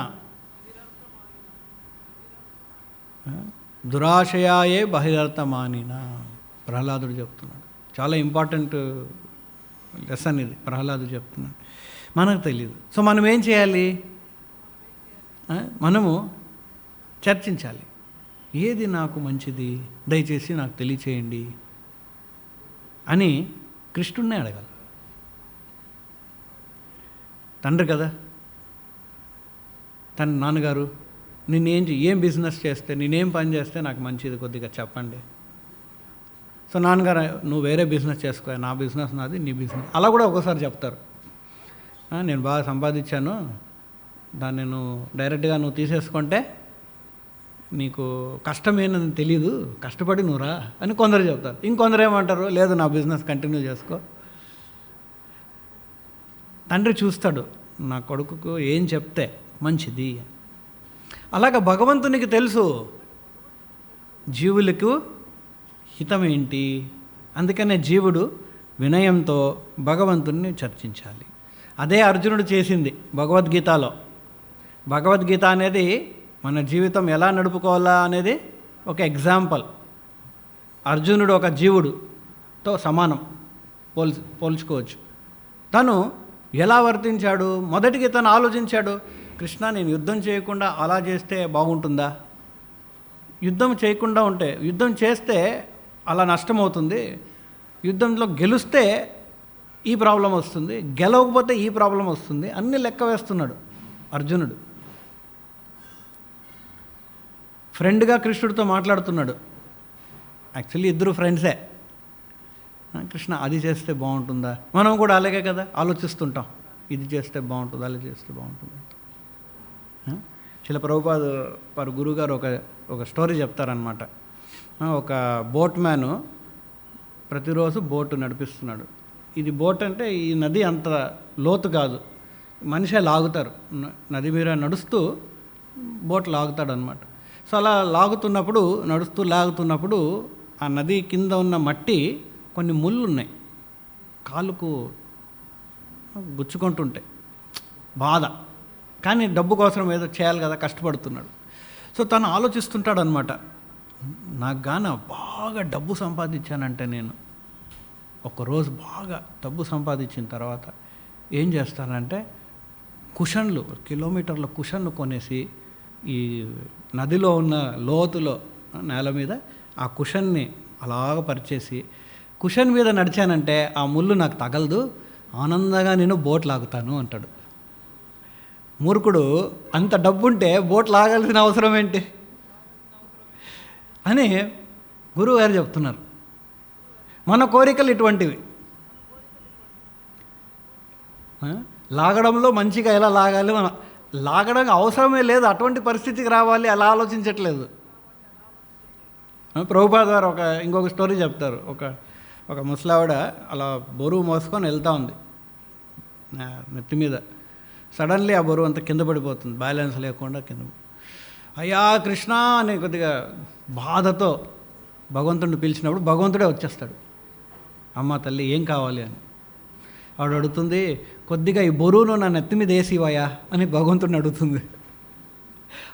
S2: దురాశయాయే బహిరర్థమానిన ప్రహ్లాదుడు చెప్తున్నాడు. చాలా ఇంపార్టెంట్ లెసన్ ఇది, ప్రహ్లాదుడు చెప్తున్నాడు. మనకు తెలియదు. సో మనం ఏం చేయాలి, మనము చర్చించాలి. ఏది నాకు మంచిది, దయచేసి నాకు తెలియచేయండి అని కృష్ణుడినే అడగాలి. తండ్రి కదా, తన నాన్నగారు ఏం బిజినెస్ చేస్తే, నేనేం పని చేస్తే నాకు మంచిది కొద్దిగా చెప్పండి. సో నాన్నగారు, నువ్వు వేరే బిజినెస్ చేసుకో, నా బిజినెస్ నాది, నీ బిజినెస్. అలా కూడా ఒకసారి చెప్తారు. నేను బాగా సంపాదించాను, దాన్ని నువ్వు డైరెక్ట్గా తీసేసుకుంటే నీకు కష్టమేనని తెలీదు, కష్టపడి నువ్వురా అని కొందరు చెప్తారు. ఇంకొందరు ఏమంటారు, లేదు నా బిజినెస్ కంటిన్యూ చేసుకో. తండ్రి చూస్తాడు నా కొడుకుకు ఏం చెప్తే మంచిది. అలాగ భగవంతునికి తెలుసు జీవులకు హితమేంటి. అందుకనే జీవుడు వినయంతో భగవంతుణ్ణి చర్చించాలి. అదే అర్జునుడు చేసింది భగవద్గీతలో. భగవద్గీత అనేది మన జీవితం ఎలా నడుపుకోవాలా అనేది ఒక ఎగ్జాంపుల్. అర్జునుడు ఒక జీవుడుతో సమానం, పోల్చుకోవచ్చు. తను ఎలా వర్తించాడు? మొదటికి తను ఆలోచించాడు, కృష్ణ నేను యుద్ధం చేయకుండా అలా చేస్తే బాగుంటుందా? యుద్ధం చేయకుండా ఉంటే, యుద్ధం చేస్తే అలా నష్టమవుతుంది, యుద్ధంలో గెలిస్తే ఈ ప్రాబ్లం వస్తుంది, గెలవకపోతే ఈ ప్రాబ్లం వస్తుంది, అన్నీ లెక్క వేస్తున్నాడు అర్జునుడు. ఫ్రెండ్గా కృష్ణుడితో మాట్లాడుతున్నాడు. యాక్చువల్లీ ఇద్దరు ఫ్రెండ్సే. కృష్ణ అది చేస్తే బాగుంటుందా? మనం కూడా అలాగే కదా ఆలోచిస్తుంటాం, ఇది చేస్తే బాగుంటుంది, అలా చేస్తే బాగుంటుంది. శిల ప్రభుపాద వారు గురువుగారు ఒక స్టోరీ చెప్తారనమాట. ఒక బోట్ మ్యాను ప్రతిరోజు బోటు నడిపిస్తున్నాడు. ఇది బోట్ అంటే ఈ నది అంత లోతు కాదు, మనిషే లాగుతారు, నది మీద నడుస్తూ బోట్ లాగుతాడు అనమాట. సో అలా లాగుతున్నప్పుడు ఆ నది కింద ఉన్న మట్టి కొన్ని ముళ్ళు ఉన్నాయి, కాలుకు గుచ్చుకుంటుంటాయి, బాధ. కానీ డబ్బు కోసం ఏదో చేయాలి కదా, కష్టపడుతున్నాడు. సో తను ఆలోచిస్తుంటాడు అనమాట, నాకు గాన బాగా డబ్బు సంపాదించానంటే నేను ఒకరోజు బాగా డబ్బు సంపాదించిన తర్వాత ఏం చేస్తానంటే కుషన్లు, కిలోమీటర్ల కుషన్లు కొనేసి ఈ నదిలో ఉన్న లోతులో నేల మీద ఆ కుషన్ని అలాగ పరిచేసి కుషన్ మీద నడిచానంటే ఆ ముళ్ళు నాకు తగలదు, ఆనందంగా నేను బోట్ లాగుతాను అంటాడు. మూర్ఖుడు, అంత డబ్బుంటే బోట్ లాగాల్సిన అవసరం ఏంటి అని గురువు గారు చెప్తున్నారు. మన కోరికలు ఇటువంటివి. లాగడంలో మంచిగా ఎలా లాగాలి, మనం లాగడం అవసరమే లేదు, అటువంటి పరిస్థితికి రావాలి అలా ఆలోచించట్లేదు. ప్రభుపాద గారు ఇంకొక స్టోరీ చెప్తారు. ఒక ముసలావిడ అలా బరువు మోసుకొని వెళ్తూ ఉంది నెత్తి మీద. సడన్లీ ఆ బరువు అంతా కింద పడిపోతుంది, బ్యాలెన్స్ లేకుండా కింద. అయ్యా కృష్ణ అని కొద్దిగా బాధతో భగవంతుడిని పిలిచినప్పుడు భగవంతుడే వచ్చేస్తాడు. అమ్మ తల్లి ఏం కావాలి అని ఆవిడ అడుగుతుంది. కొద్దిగా ఈ బరువును నా నెత్తి మీద వేసివయా అని భగవంతుడిని అడుగుతుంది.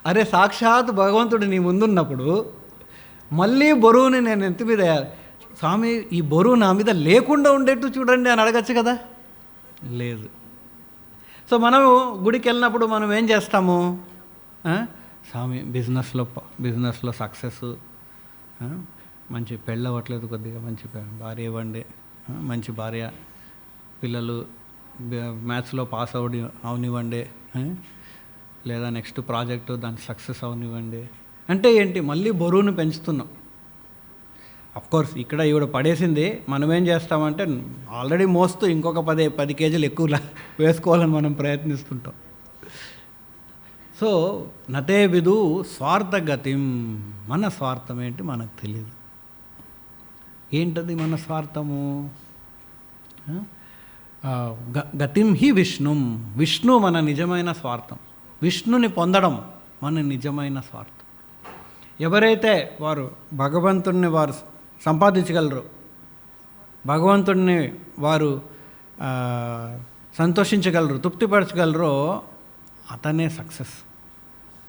S2: అరే సాక్షాత్ భగవంతుడు నీ ముందున్నప్పుడు మళ్ళీ బరువుని నేను నెత్తి మీద వేయాలి, స్వామి ఈ బరువు నా మీద లేకుండా ఉండేట్టు చూడండి అని అడగచ్చు కదా, లేదు. సో మనము గుడికి వెళ్ళినప్పుడు మనం ఏం చేస్తాము, స్వామి బిజినెస్లో సక్సెస్, మంచి పెళ్ళి అవ్వట్లేదు, కొద్దిగా మంచి భార్య ఇవ్వండి, మంచి భార్య, పిల్లలు మ్యాథ్స్లో పాస్ అవనివ్వండి, లేదా నెక్స్ట్ ప్రాజెక్టు దానికి సక్సెస్ అవనివ్వండి. అంటే ఏంటి, మళ్ళీ బరువును పెంచుతున్నాం. అఫ్కోర్స్ ఇక్కడ ఈవిడ పడేసింది, మనం ఏం చేస్తామంటే ఆల్రెడీ మోస్తూ ఇంకొక 10 కేజీలు ఎక్కువ వేసుకోవాలని మనం ప్రయత్నిస్తుంటాం. సో నతే విదు స్వార్థగతిం, మన స్వార్థం ఏంటి మనకు తెలియదు. ఏంటది మన స్వార్థము? గతిం హి విష్ణుం, విష్ణు మన నిజమైన స్వార్థం, విష్ణుని పొందడం మన నిజమైన స్వార్థం. ఎవరైతే వారు భగవంతుడిని వారు సంపాదించగలరు, భగవంతుడిని వారు సంతోషించగలరు, తృప్తిపరచగలరో అతనే సక్సెస్,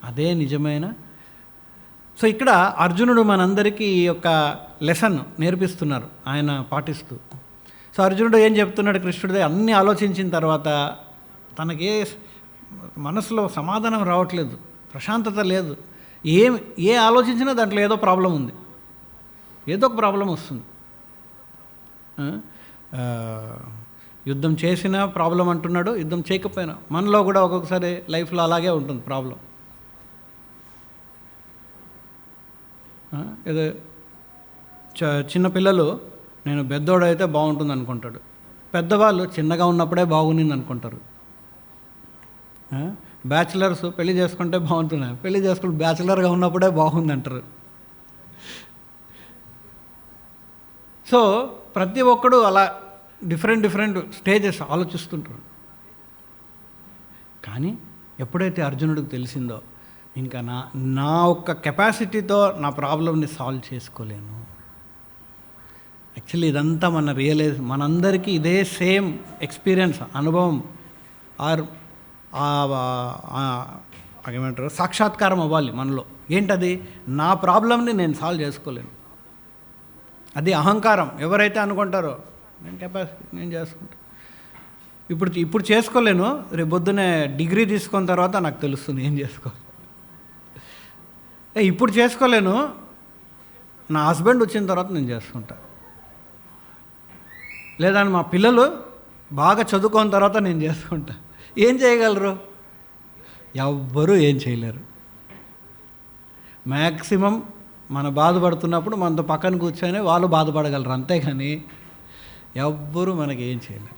S2: అదే నిజమైన. సో ఇక్కడ అర్జునుడు మనందరికీ ఈ యొక్క లెసన్ నేర్పిస్తున్నారు ఆయన పాటిస్తూ. సో అర్జునుడు ఏం చెప్తున్నాడు, కృష్ణుడిదే అన్నీ ఆలోచించిన తర్వాత తనకే మనసులో సమాధానం రావట్లేదు, ప్రశాంతత లేదు, ఏ ఆలోచించినా దాంట్లో ఏదో ప్రాబ్లం ఉంది, ఏదో ఒక ప్రాబ్లం వస్తుంది. యుద్ధం చేసినా ప్రాబ్లం అంటున్నాడు, యుద్ధం చేయకపోయినా. మనలో కూడా ఒక్కొక్కసారి లైఫ్లో అలాగే ఉంటుంది ప్రాబ్లం. ఏదో చిన్నపిల్లలు నేను పెద్దోడైతే బాగుంటుంది అనుకుంటాడు, పెద్దవాళ్ళు చిన్నగా ఉన్నప్పుడే బాగుండింది అనుకుంటారు. బ్యాచిలర్స్ పెళ్లి చేసుకుంటే బాగుంటున్నారు, పెళ్లి చేసుకుంటే బ్యాచిలర్గా ఉన్నప్పుడే బాగుందంటారు. సో ప్రతి ఒక్కడు అలా డిఫరెంట్ స్టేజెస్ ఆలోచిస్తుంటారు. కానీ ఎప్పుడైతే అర్జునుడికి తెలిసిందో ఇంకా నా ఒక్క కెపాసిటీతో నా ప్రాబ్లమ్ని సాల్వ్ చేసుకోలేను. యాక్చువల్లీ ఇదంతా మనందరికీ ఇదే సేమ్ ఎక్స్పీరియన్స్, అనుభవం ఆర్ ఏమంటారు సాక్షాత్కారం అవ్వాలి మనలో. ఏంటది? నా ప్రాబ్లమ్ని నేను సాల్వ్ చేసుకోలేను. అది అహంకారం. ఎవరైతే అనుకుంటారో నేను కెపాసిటీ నేను చేసుకుంటాను, ఇప్పుడు చేసుకోలేను, రేపు పొద్దునే డిగ్రీ తీసుకున్న తర్వాత నాకు తెలుస్తుంది ఏం చేసుకోవాలి. ఇప్పుడు చేసుకోలేను, నా హస్బెండ్ వచ్చిన తర్వాత నేను చేసుకుంటా. లేదా మా పిల్లలు బాగా చదువుకున్న తర్వాత నేను చేసుకుంటా. ఏం చేయగలరు? ఎవ్వరూ ఏం చేయలేరు. మ్యాక్సిమం మన బాధపడుతున్నప్పుడు మనతో పక్కన కూర్చొని వాళ్ళు బాధపడగలరు, అంతేగాని ఎవ్వరూ మనకి ఏం చేయలేరు.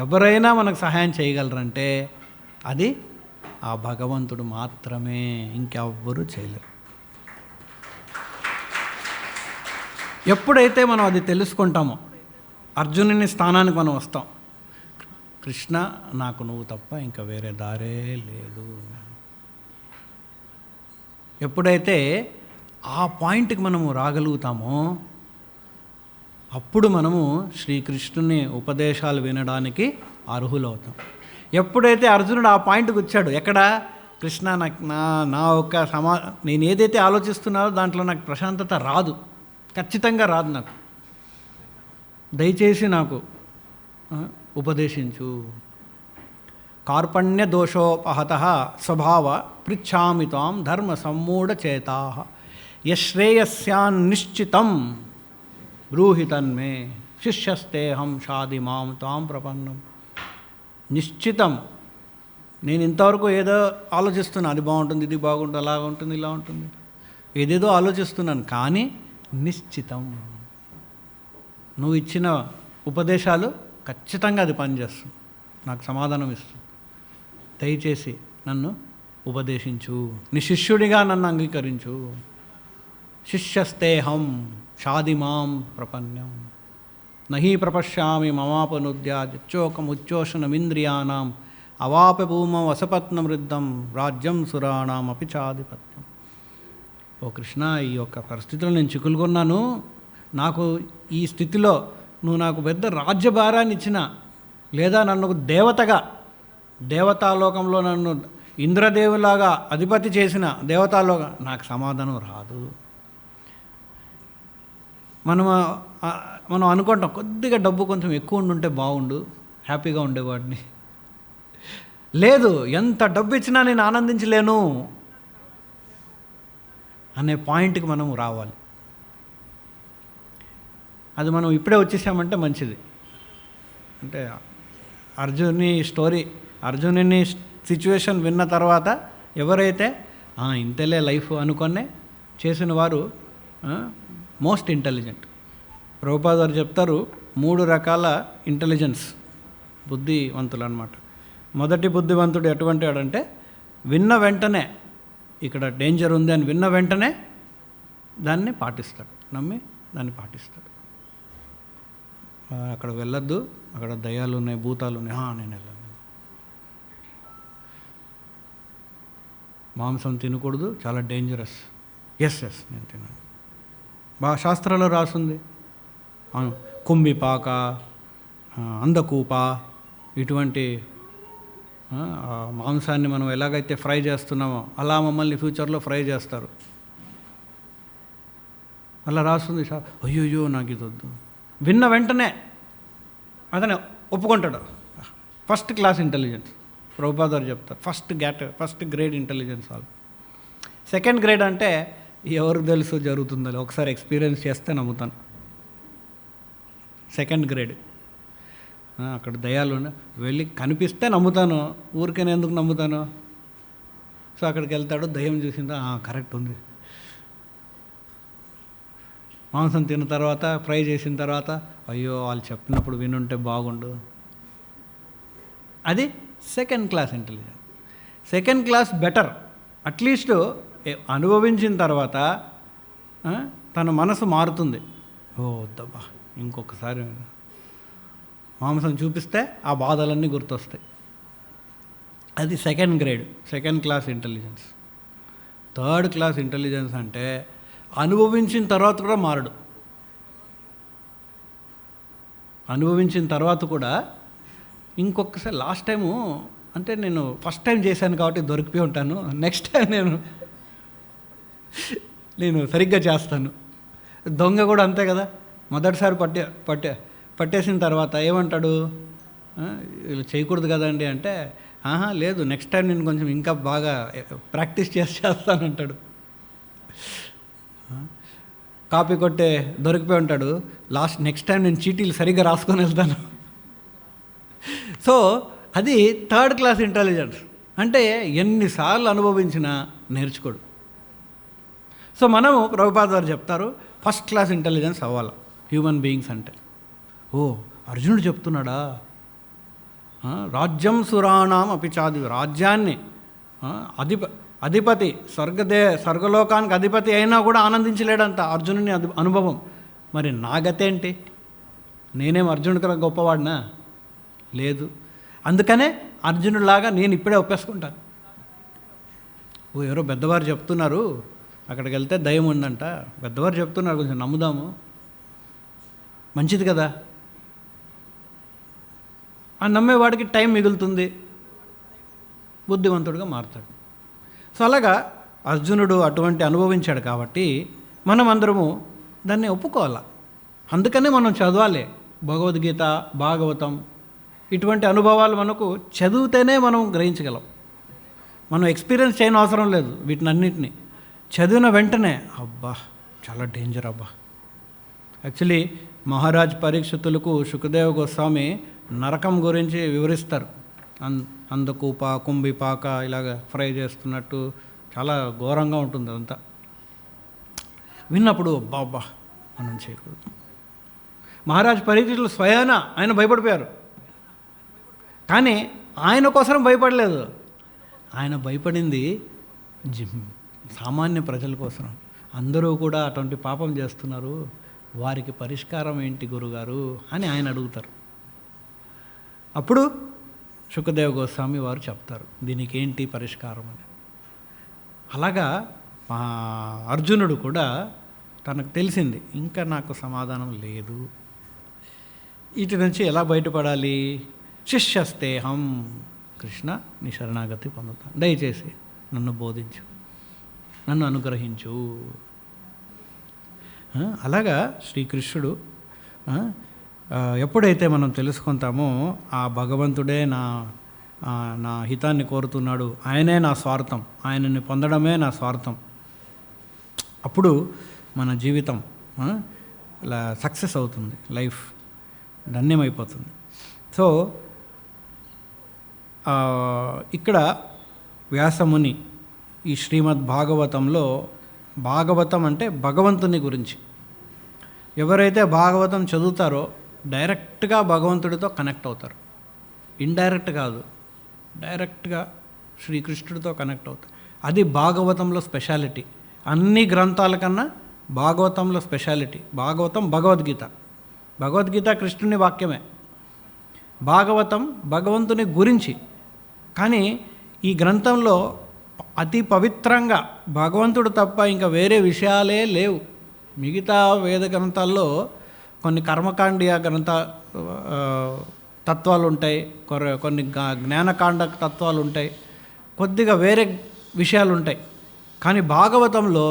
S2: ఎవరైనా మనకు సహాయం చేయగలరంటే అది ఆ భగవంతుడు మాత్రమే, ఇంకెవ్వరూ చేయలేరు. ఎప్పుడైతే మనం అది తెలుసుకుంటామో అర్జునుని స్థానానికి మనం వస్తాం. కృష్ణ, నాకు నువ్వు తప్ప ఇంకా వేరే దారే లేదు. ఎప్పుడైతే ఆ పాయింట్కి మనము రాగలుగుతామో అప్పుడు మనము శ్రీకృష్ణుని ఉపదేశాలు వినడానికి అర్హులవుతాం. ఎప్పుడైతే అర్జునుడు ఆ పాయింట్కి వచ్చాడు, ఎక్కడ? కృష్ణ, నాకు నా ఒక నేను ఏదైతే ఆలోచిస్తున్నానో దాంట్లో నాకు ప్రశాంతత రాదు, ఖచ్చితంగా రాదు. నాకు దయచేసి నాకు ఉపదేశించు. కార్పణ్య దోషోపహత స్వభావ పృచ్ఛామి త్వాం ధర్మ సమ్మూఢ చేతా యశ్రేయస్యాన్నిశ్చితం బ్రూహి తన్మే శిష్యస్తేహం షాది మాం త్వాం ప్రపన్నం. నిశ్చితం, నేను ఇంతవరకు ఏదో ఆలోచిస్తున్నా, అది బాగుంటుంది, ఇది బాగుంటుంది, అలా ఉంటుంది, ఇలా ఉంటుంది, ఏదేదో ఆలోచిస్తున్నాను. కానీ నిశ్చితం, నువ్వు ఇచ్చిన ఉపదేశాలు ఖచ్చితంగా అది పనిచేస్తుంది, నాకు సమాధానం ఇస్తుంది. దయచేసి నన్ను ఉపదేశించు, నీ శిష్యుడిగా నన్ను అంగీకరించు. శిష్యస్తేహం షాదిమాం ప్రపన్నం నహి ప్రపశ్యామి మమాపనుద్యాచోకముచ్చోషణమింద్రియాణం అవాప భూమం వసపత్నమృద్ధం రాజ్యం సురాణం అపి చాధిపత్యం. ఓ కృష్ణ, ఈ యొక్క పరిస్థితిలో నేను చిక్కులుకున్నాను, నాకు ఈ స్థితిలో నువ్వు నాకు పెద్ద రాజ్యభారాన్ని ఇచ్చిన, లేదా నన్ను దేవతగా దేవతాలోకంలో నన్ను ఇంద్రదేవులాగా అధిపతి చేసిన దేవతాలోగా నాకు సమాధానం రాదు. మనం అనుకుంటాం కొద్దిగా డబ్బు కొంచెం ఎక్కువ ఉండుంటే బాగుండు, హ్యాపీగా ఉండేవాడిని. లేదు, ఎంత డబ్బు ఇచ్చినా నేను ఆనందించలేను అనే పాయింట్కి మనం రావాలి. అది మనం ఇప్పుడే వచ్చేసామంటే మంచిది. అంటే అర్జునుని సిచ్యువేషన్ విన్న తర్వాత ఎవరైతే ఇంతలే లైఫ్ అనుకొనే చేసిన వారు మోస్ట్ ఇంటెలిజెంట్. ప్రభుపాద గారు చెప్తారు 3 రకాల ఇంటెలిజెన్స్ బుద్ధివంతులు అన్నమాట. మొదటి బుద్ధివంతుడు ఎటువంటి వాడంటే విన్న వెంటనే ఇక్కడ డేంజర్ ఉంది అని విన్న వెంటనే దాన్ని పాటిస్తాడు, నమ్మి దాన్ని పాటిస్తాడు. అక్కడ వెళ్ళొద్దు, అక్కడ దయ్యాలు ఉన్నాయి, భూతాలు ఉన్నాయి, నేను వెళ్ళను. మాంసం తినకూడదు, చాలా డేంజరస్. ఎస్ నేను తిన్నాను, బాగా శాస్త్రాల్లో రాసుంది. కుంభిపాక, అందకూప, ఇటువంటి మాంసాన్ని మనం ఎలాగైతే ఫ్రై చేస్తున్నామో అలా మమ్మల్ని ఫ్యూచర్లో ఫ్రై చేస్తారు, అలా రాస్తుంది. అయ్యో నాకు ఇది వద్దు. విన్న వెంటనే అతను ఒప్పుకుంటాడు. ఫస్ట్ క్లాస్ ఇంటెలిజెన్స్ ప్రభుపాద గారు చెప్తారు. ఫస్ట్ గ్రేడ్ ఇంటెలిజెన్స్ వాళ్ళు. సెకండ్ గ్రేడ్ అంటే ఎవరికి తెలుసు జరుగుతుందో, ఒకసారి ఎక్స్పీరియన్స్ చేస్తే నమ్ముతాను. సెకండ్ గ్రేడ్ అక్కడ దయాలు వెళ్ళి కనిపిస్తే నమ్ముతాను, ఊరికనే ఎందుకు నమ్ముతాను. సో అక్కడికి వెళ్తాడు, దయ్యం చూసిందా కరెక్ట్ ఉంది. మాంసం తిన్న తర్వాత ఫ్రై చేసిన తర్వాత అయ్యో వాళ్ళు చెప్పినప్పుడు వినుంటే బాగుండు. అది second class intelligence. Second class better. At least అనుభవించిన తర్వాత తన మనసు మారుతుంది. ఓ వద్దబ్బా, ఇంకొకసారి మాంసం చూపిస్తే ఆ బాధలన్నీ గుర్తొస్తాయి. అది second grade, second class intelligence. Third class intelligence అంటే అనుభవించిన తర్వాత కూడా మారడు. అనుభవించిన తర్వాత కూడా ఇంకొకసారి లాస్ట్ టైము అంటే నేను ఫస్ట్ టైం చేశాను కాబట్టి దొరికిపోయి ఉంటాను, నెక్స్ట్ టైం నేను సరిగ్గా చేస్తాను. దొంగ కూడా అంతే కదా, మొదటిసారి పట్టేసిన తర్వాత ఏమంటాడు, ఇలా చేయకూడదు కదండి అంటే, లేదు నెక్స్ట్ టైం నేను కొంచెం ఇంకా బాగా ప్రాక్టీస్ చేస్తానంటాడు. కాపీ కొట్టే దొరికిపోయి ఉంటాడు, నెక్స్ట్ టైం నేను చీటీలు సరిగ్గా రాసుకొని వెళ్తాను. సో అది థర్డ్ క్లాస్ ఇంటెలిజెన్స్. అంటే ఎన్నిసార్లు అనుభవించినా నేర్చుకోడు. సో మనము ప్రభుపాద గారు చెప్తారు ఫస్ట్ క్లాస్ ఇంటెలిజెన్స్ అవ్వాలి హ్యూమన్ బీయింగ్స్ అంటే. ఓ అర్జునుడు చెప్తున్నాడా, రాజ్యం సురాణం అపిచాది, రాజ్యాన్ని అధిపతి స్వర్గలోకానికి అధిపతి అయినా కూడా ఆనందించలేడంత అర్జునుని అనుభవం. మరి నా గతేంటి, నేనేం అర్జునుడి కన్నా గొప్పవాడినా? లేదు. అందుకనే అర్జునుడిలాగా నేను ఇప్పుడే ఒప్పేసుకుంటాను. ఎవరో పెద్దవారు చెప్తున్నారు అక్కడికి వెళ్తే దయ్యం ఉందంట, పెద్దవారు చెప్తున్నారు కొంచెం నమ్ముదాము, మంచిది కదా. ఆ నమ్మేవాడికి టైం మిగులుతుంది, బుద్ధివంతుడిగా మారుతాడు. సో అలాగా అర్జునుడు అటువంటి అనుభవించాడు కాబట్టి మనం అందరము దాన్ని ఒప్పుకోవాలి. అందుకనే మనం చదవాలి భగవద్గీత, భాగవతం. ఇటువంటి అనుభవాలు మనకు చదివితేనే మనం గ్రహించగలం. మనం ఎక్స్పీరియన్స్ చేయని అవసరం లేదు. వీటిని అన్నింటినీ చదివిన వెంటనే అబ్బా చాలా డేంజర్ అబ్బా. యాక్చువల్లీ మహారాజ్ పరీక్షితులకు సుఖదేవ గోస్వామి నరకం గురించి వివరిస్తారు. అందకూప, కుంభిపాక ఇలాగ ఫ్రై చేస్తున్నట్టు చాలా ఘోరంగా ఉంటుంది అదంతా. విన్నప్పుడు అబ్బా మనం చేయకూడదు. మహారాజ్ పరీక్షితులు స్వయాన ఆయన భయపడిపోయారు. కానీ ఆయన కోసం భయపడలేదు, ఆయన భయపడింది సామాన్య ప్రజల కోసం. అందరూ కూడా అటువంటి పాపం చేస్తున్నారు, వారికి పరిష్కారం ఏంటి గురుగారు అని ఆయన అడుగుతారు. అప్పుడు సుఖదేవ గోస్వామి వారు చెప్తారు దీనికి ఏంటి పరిష్కారం అని. అలాగా అర్జునుడు కూడా తనకు తెలిసింది ఇంకా నాకు సమాధానం లేదు, వీటి నుంచి ఎలా బయటపడాలి. శిష్యస్తేహం, కృష్ణ నీ శరణాగతి పొందుతాను, దయచేసి నన్ను బోధించు, నన్ను అనుగ్రహించు. అలాగా శ్రీకృష్ణుడు ఎప్పుడైతే మనం తెలుసుకుంటామో ఆ భగవంతుడే నా హితాన్ని కోరుతున్నాడు, ఆయనే నా స్వార్థం, ఆయనని పొందడమే నా స్వార్థం, అప్పుడు మన జీవితం ఇలా సక్సెస్ అవుతుంది, లైఫ్ ధన్యమైపోతుంది. సో ఇక్కడ వ్యాసముని ఈ శ్రీమద్ భాగవతంలో, భాగవతం అంటే భగవంతుని గురించి, ఎవరైతే భాగవతం చదువుతారో డైరెక్ట్గా భగవంతుడితో కనెక్ట్ అవుతారు. ఇండైరెక్ట్ కాదు, డైరెక్ట్గా శ్రీకృష్ణుడితో కనెక్ట్ అవుతారు. అది భాగవతంలో స్పెషాలిటీ. అన్ని గ్రంథాల కన్నా భాగవతంలో స్పెషాలిటీ. భాగవతం భగవద్గీత కృష్ణుని వాక్యమే, భాగవతం భగవంతుని గురించి. కానీ ఈ గ్రంథంలో అతి పవిత్రంగా భగవంతుడు తప్ప ఇంకా వేరే విషయాలే లేవు. మిగతా వేద గ్రంథాల్లో కొన్ని కర్మకాండీయ తత్వాలు ఉంటాయి, కొన్ని జ్ఞానకాండ తత్వాలు ఉంటాయి, కొద్దిగా వేరే విషయాలు ఉంటాయి. కానీ భాగవతంలో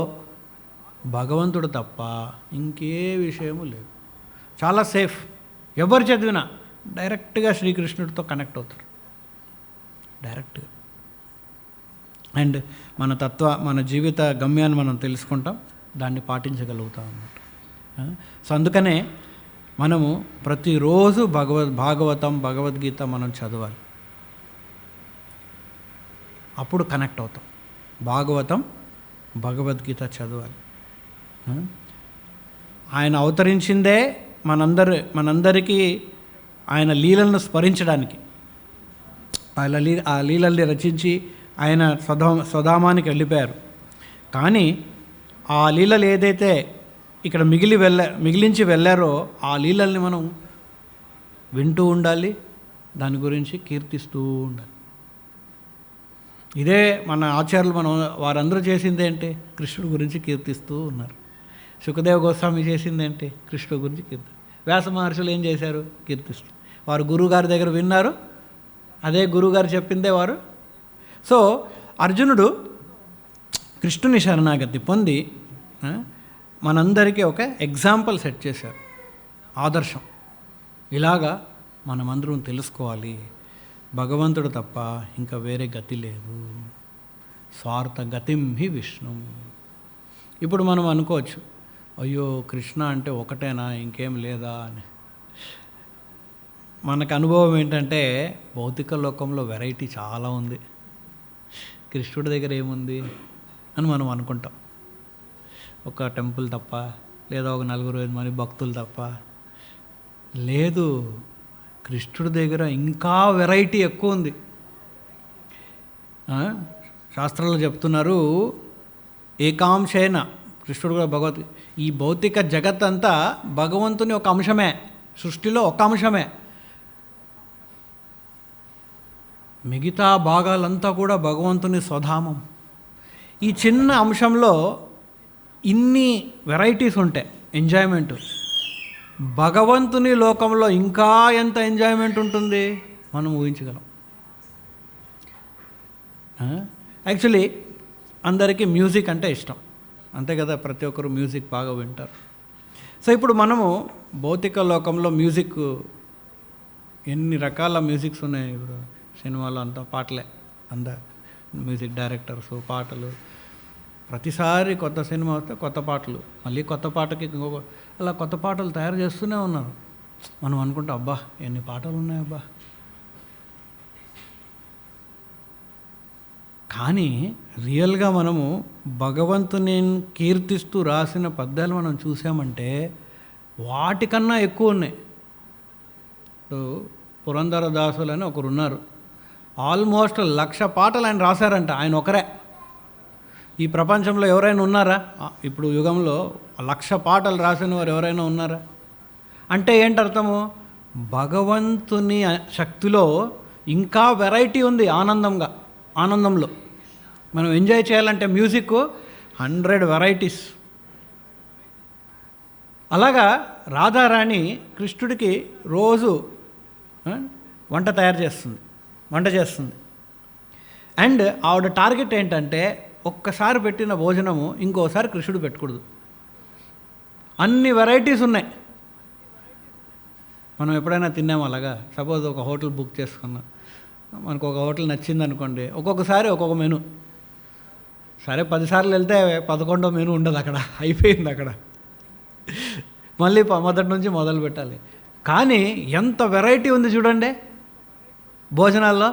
S2: భగవంతుడు తప్ప ఇంకే విషయము లేదు. చాలా సేఫ్. ఎవరు చదివినా డైరెక్ట్గా శ్రీకృష్ణుడితో కనెక్ట్ అవుతారు, డైరెక్ట్గా. అండ్ మన జీవిత గమ్యాన్ని మనం తెలుసుకుంటాం, దాన్ని పాటించగలుగుతాం అన్నమాట. సో అందుకనే మనము ప్రతిరోజు భాగవతం భగవద్గీత మనం చదవాలి, అప్పుడు కనెక్ట్ అవుతాం. భాగవతం భగవద్గీత చదవాలి. ఆయన అవతరించిందే మనందరికీ ఆయన లీలలను స్మరించడానికి. ఆ లీలల్ని రచించి ఆయన స్వధామానికి వెళ్ళిపోయారు. కానీ ఆ లీలలు ఏదైతే ఇక్కడ మిగిలించి వెళ్ళారో ఆ లీలల్ని మనం వింటూ ఉండాలి, దాని గురించి కీర్తిస్తూ ఉండాలి. ఇదే మన ఆచార్యులు వారందరూ చేసింది ఏంటి? కృష్ణుడి గురించి కీర్తిస్తూ ఉన్నారు. సుఖదేవ గోస్వామి చేసింది ఏంటి? కృష్ణుడి గురించి వ్యాస మహర్షులు ఏం చేశారు? కీర్తిస్తూ. వారు గురువుగారి దగ్గర విన్నారు, అదే గురువుగారు చెప్పిందే వారు. సో అర్జునుడు కృష్ణుని శరణాగతి పొంది మనందరికీ ఒక ఎగ్జాంపుల్ సెట్ చేశారు, ఆదర్శం. ఇలాగా మనమందరం తెలుసుకోవాలి, భగవంతుడు తప్ప ఇంకా వేరే గతి లేదు. స్వార్థ గతిం హి విష్ణు. ఇప్పుడు మనం అనుకోవచ్చు, అయ్యో కృష్ణ అంటే ఒకటేనా, ఇంకేం లేదా అని. మనకు అనుభవం ఏంటంటే భౌతిక లోకంలో వెరైటీ చాలా ఉంది, కృష్ణుడి దగ్గర ఏముంది అని మనం అనుకుంటాం. ఒక టెంపుల్ తప్ప, లేదా ఒక 4-5 మంది భక్తులు తప్ప. లేదు, కృష్ణుడి దగ్గర ఇంకా వెరైటీ ఎక్కువ ఉంది. శాస్త్రాలు చెప్తున్నారు, ఏకాంశేన, కృష్ణుడు కూడా ఈ భౌతిక జగత్ అంతా భగవంతుని ఒక అంశమే, సృష్టిలో ఒక అంశమే. మిగతా భాగాలంతా కూడా భగవంతుని స్వధామం. ఈ చిన్న అంశంలో ఇన్ని వెరైటీస్ ఉంటాయి, ఎంజాయ్మెంట్. భగవంతుని లోకంలో ఇంకా ఎంత ఎంజాయ్మెంట్ ఉంటుంది మనం ఊహించగలం. యాక్చువల్లీ అందరికీ మ్యూజిక్ అంటే ఇష్టం, అంతే కదా, ప్రతి ఒక్కరు మ్యూజిక్ బాగా వింటారు. సో ఇప్పుడు మనము భౌతిక లోకంలో మ్యూజిక్, ఎన్ని రకాల మ్యూజిక్స్ ఉన్నాయి. ఇప్పుడు సినిమాలో అంతా పాటలే, మ్యూజిక్ డైరెక్టర్స్, పాటలు. ప్రతిసారి కొత్త సినిమా వస్తే కొత్త పాటలు, మళ్ళీ కొత్త పాటకి ఇంకొక, అలా కొత్త పాటలు తయారు చేస్తూనే ఉన్నారు. మనం అనుకుంటాం, అబ్బా ఎన్ని పాటలు ఉన్నాయి అబ్బా. కానీ రియల్గా మనము భగవంతుని కీర్తిస్తూ రాసిన పద్యాలు మనం చూసామంటే వాటికన్నా ఎక్కువ ఉన్నాయి. ఇప్పుడు పురంధరదాసులు అని ఒకరు ఉన్నారు, ఆల్మోస్ట్ 1,00,000 పాటలు ఆయన రాశారంట. ఆయన ఒకరే. ఈ ప్రపంచంలో ఎవరైనా ఉన్నారా? ఇప్పుడు యుగంలో 1,00,000 పాటలు రాసిన వారు ఎవరైనా ఉన్నారా? అంటే ఏంటి అర్థము? భగవంతుని శక్తిలో ఇంకా వెరైటీ ఉంది. ఆనందంలో మనం ఎంజాయ్ చేయాలంటే మ్యూజిక్ 100 వెరైటీస్. అలాగా రాధారాణి కృష్ణుడికి రోజు వంట చేస్తుంది. అండ్ ఆవిడ టార్గెట్ ఏంటంటే ఒక్కసారి పెట్టిన భోజనము ఇంకోసారి కృష్ణుడు పెట్టకూడదు. అన్ని వెరైటీస్ ఉన్నాయి. మనం ఎప్పుడైనా తిన్నాము అలాగా? సపోజ్ ఒక హోటల్ బుక్ చేసుకున్నాం, మనకు ఒక హోటల్ నచ్చింది అనుకోండి, ఒక్కొక్కసారి ఒక్కొక్క మెను. సరే 10 సార్లు వెళ్తే 11వ మెను ఉండదు, అక్కడ అయిపోయింది. అక్కడ మళ్ళీ మొదటి నుంచి మొదలు పెట్టాలి. కానీ ఎంత వెరైటీ ఉంది చూడండి భోజనాల్లో.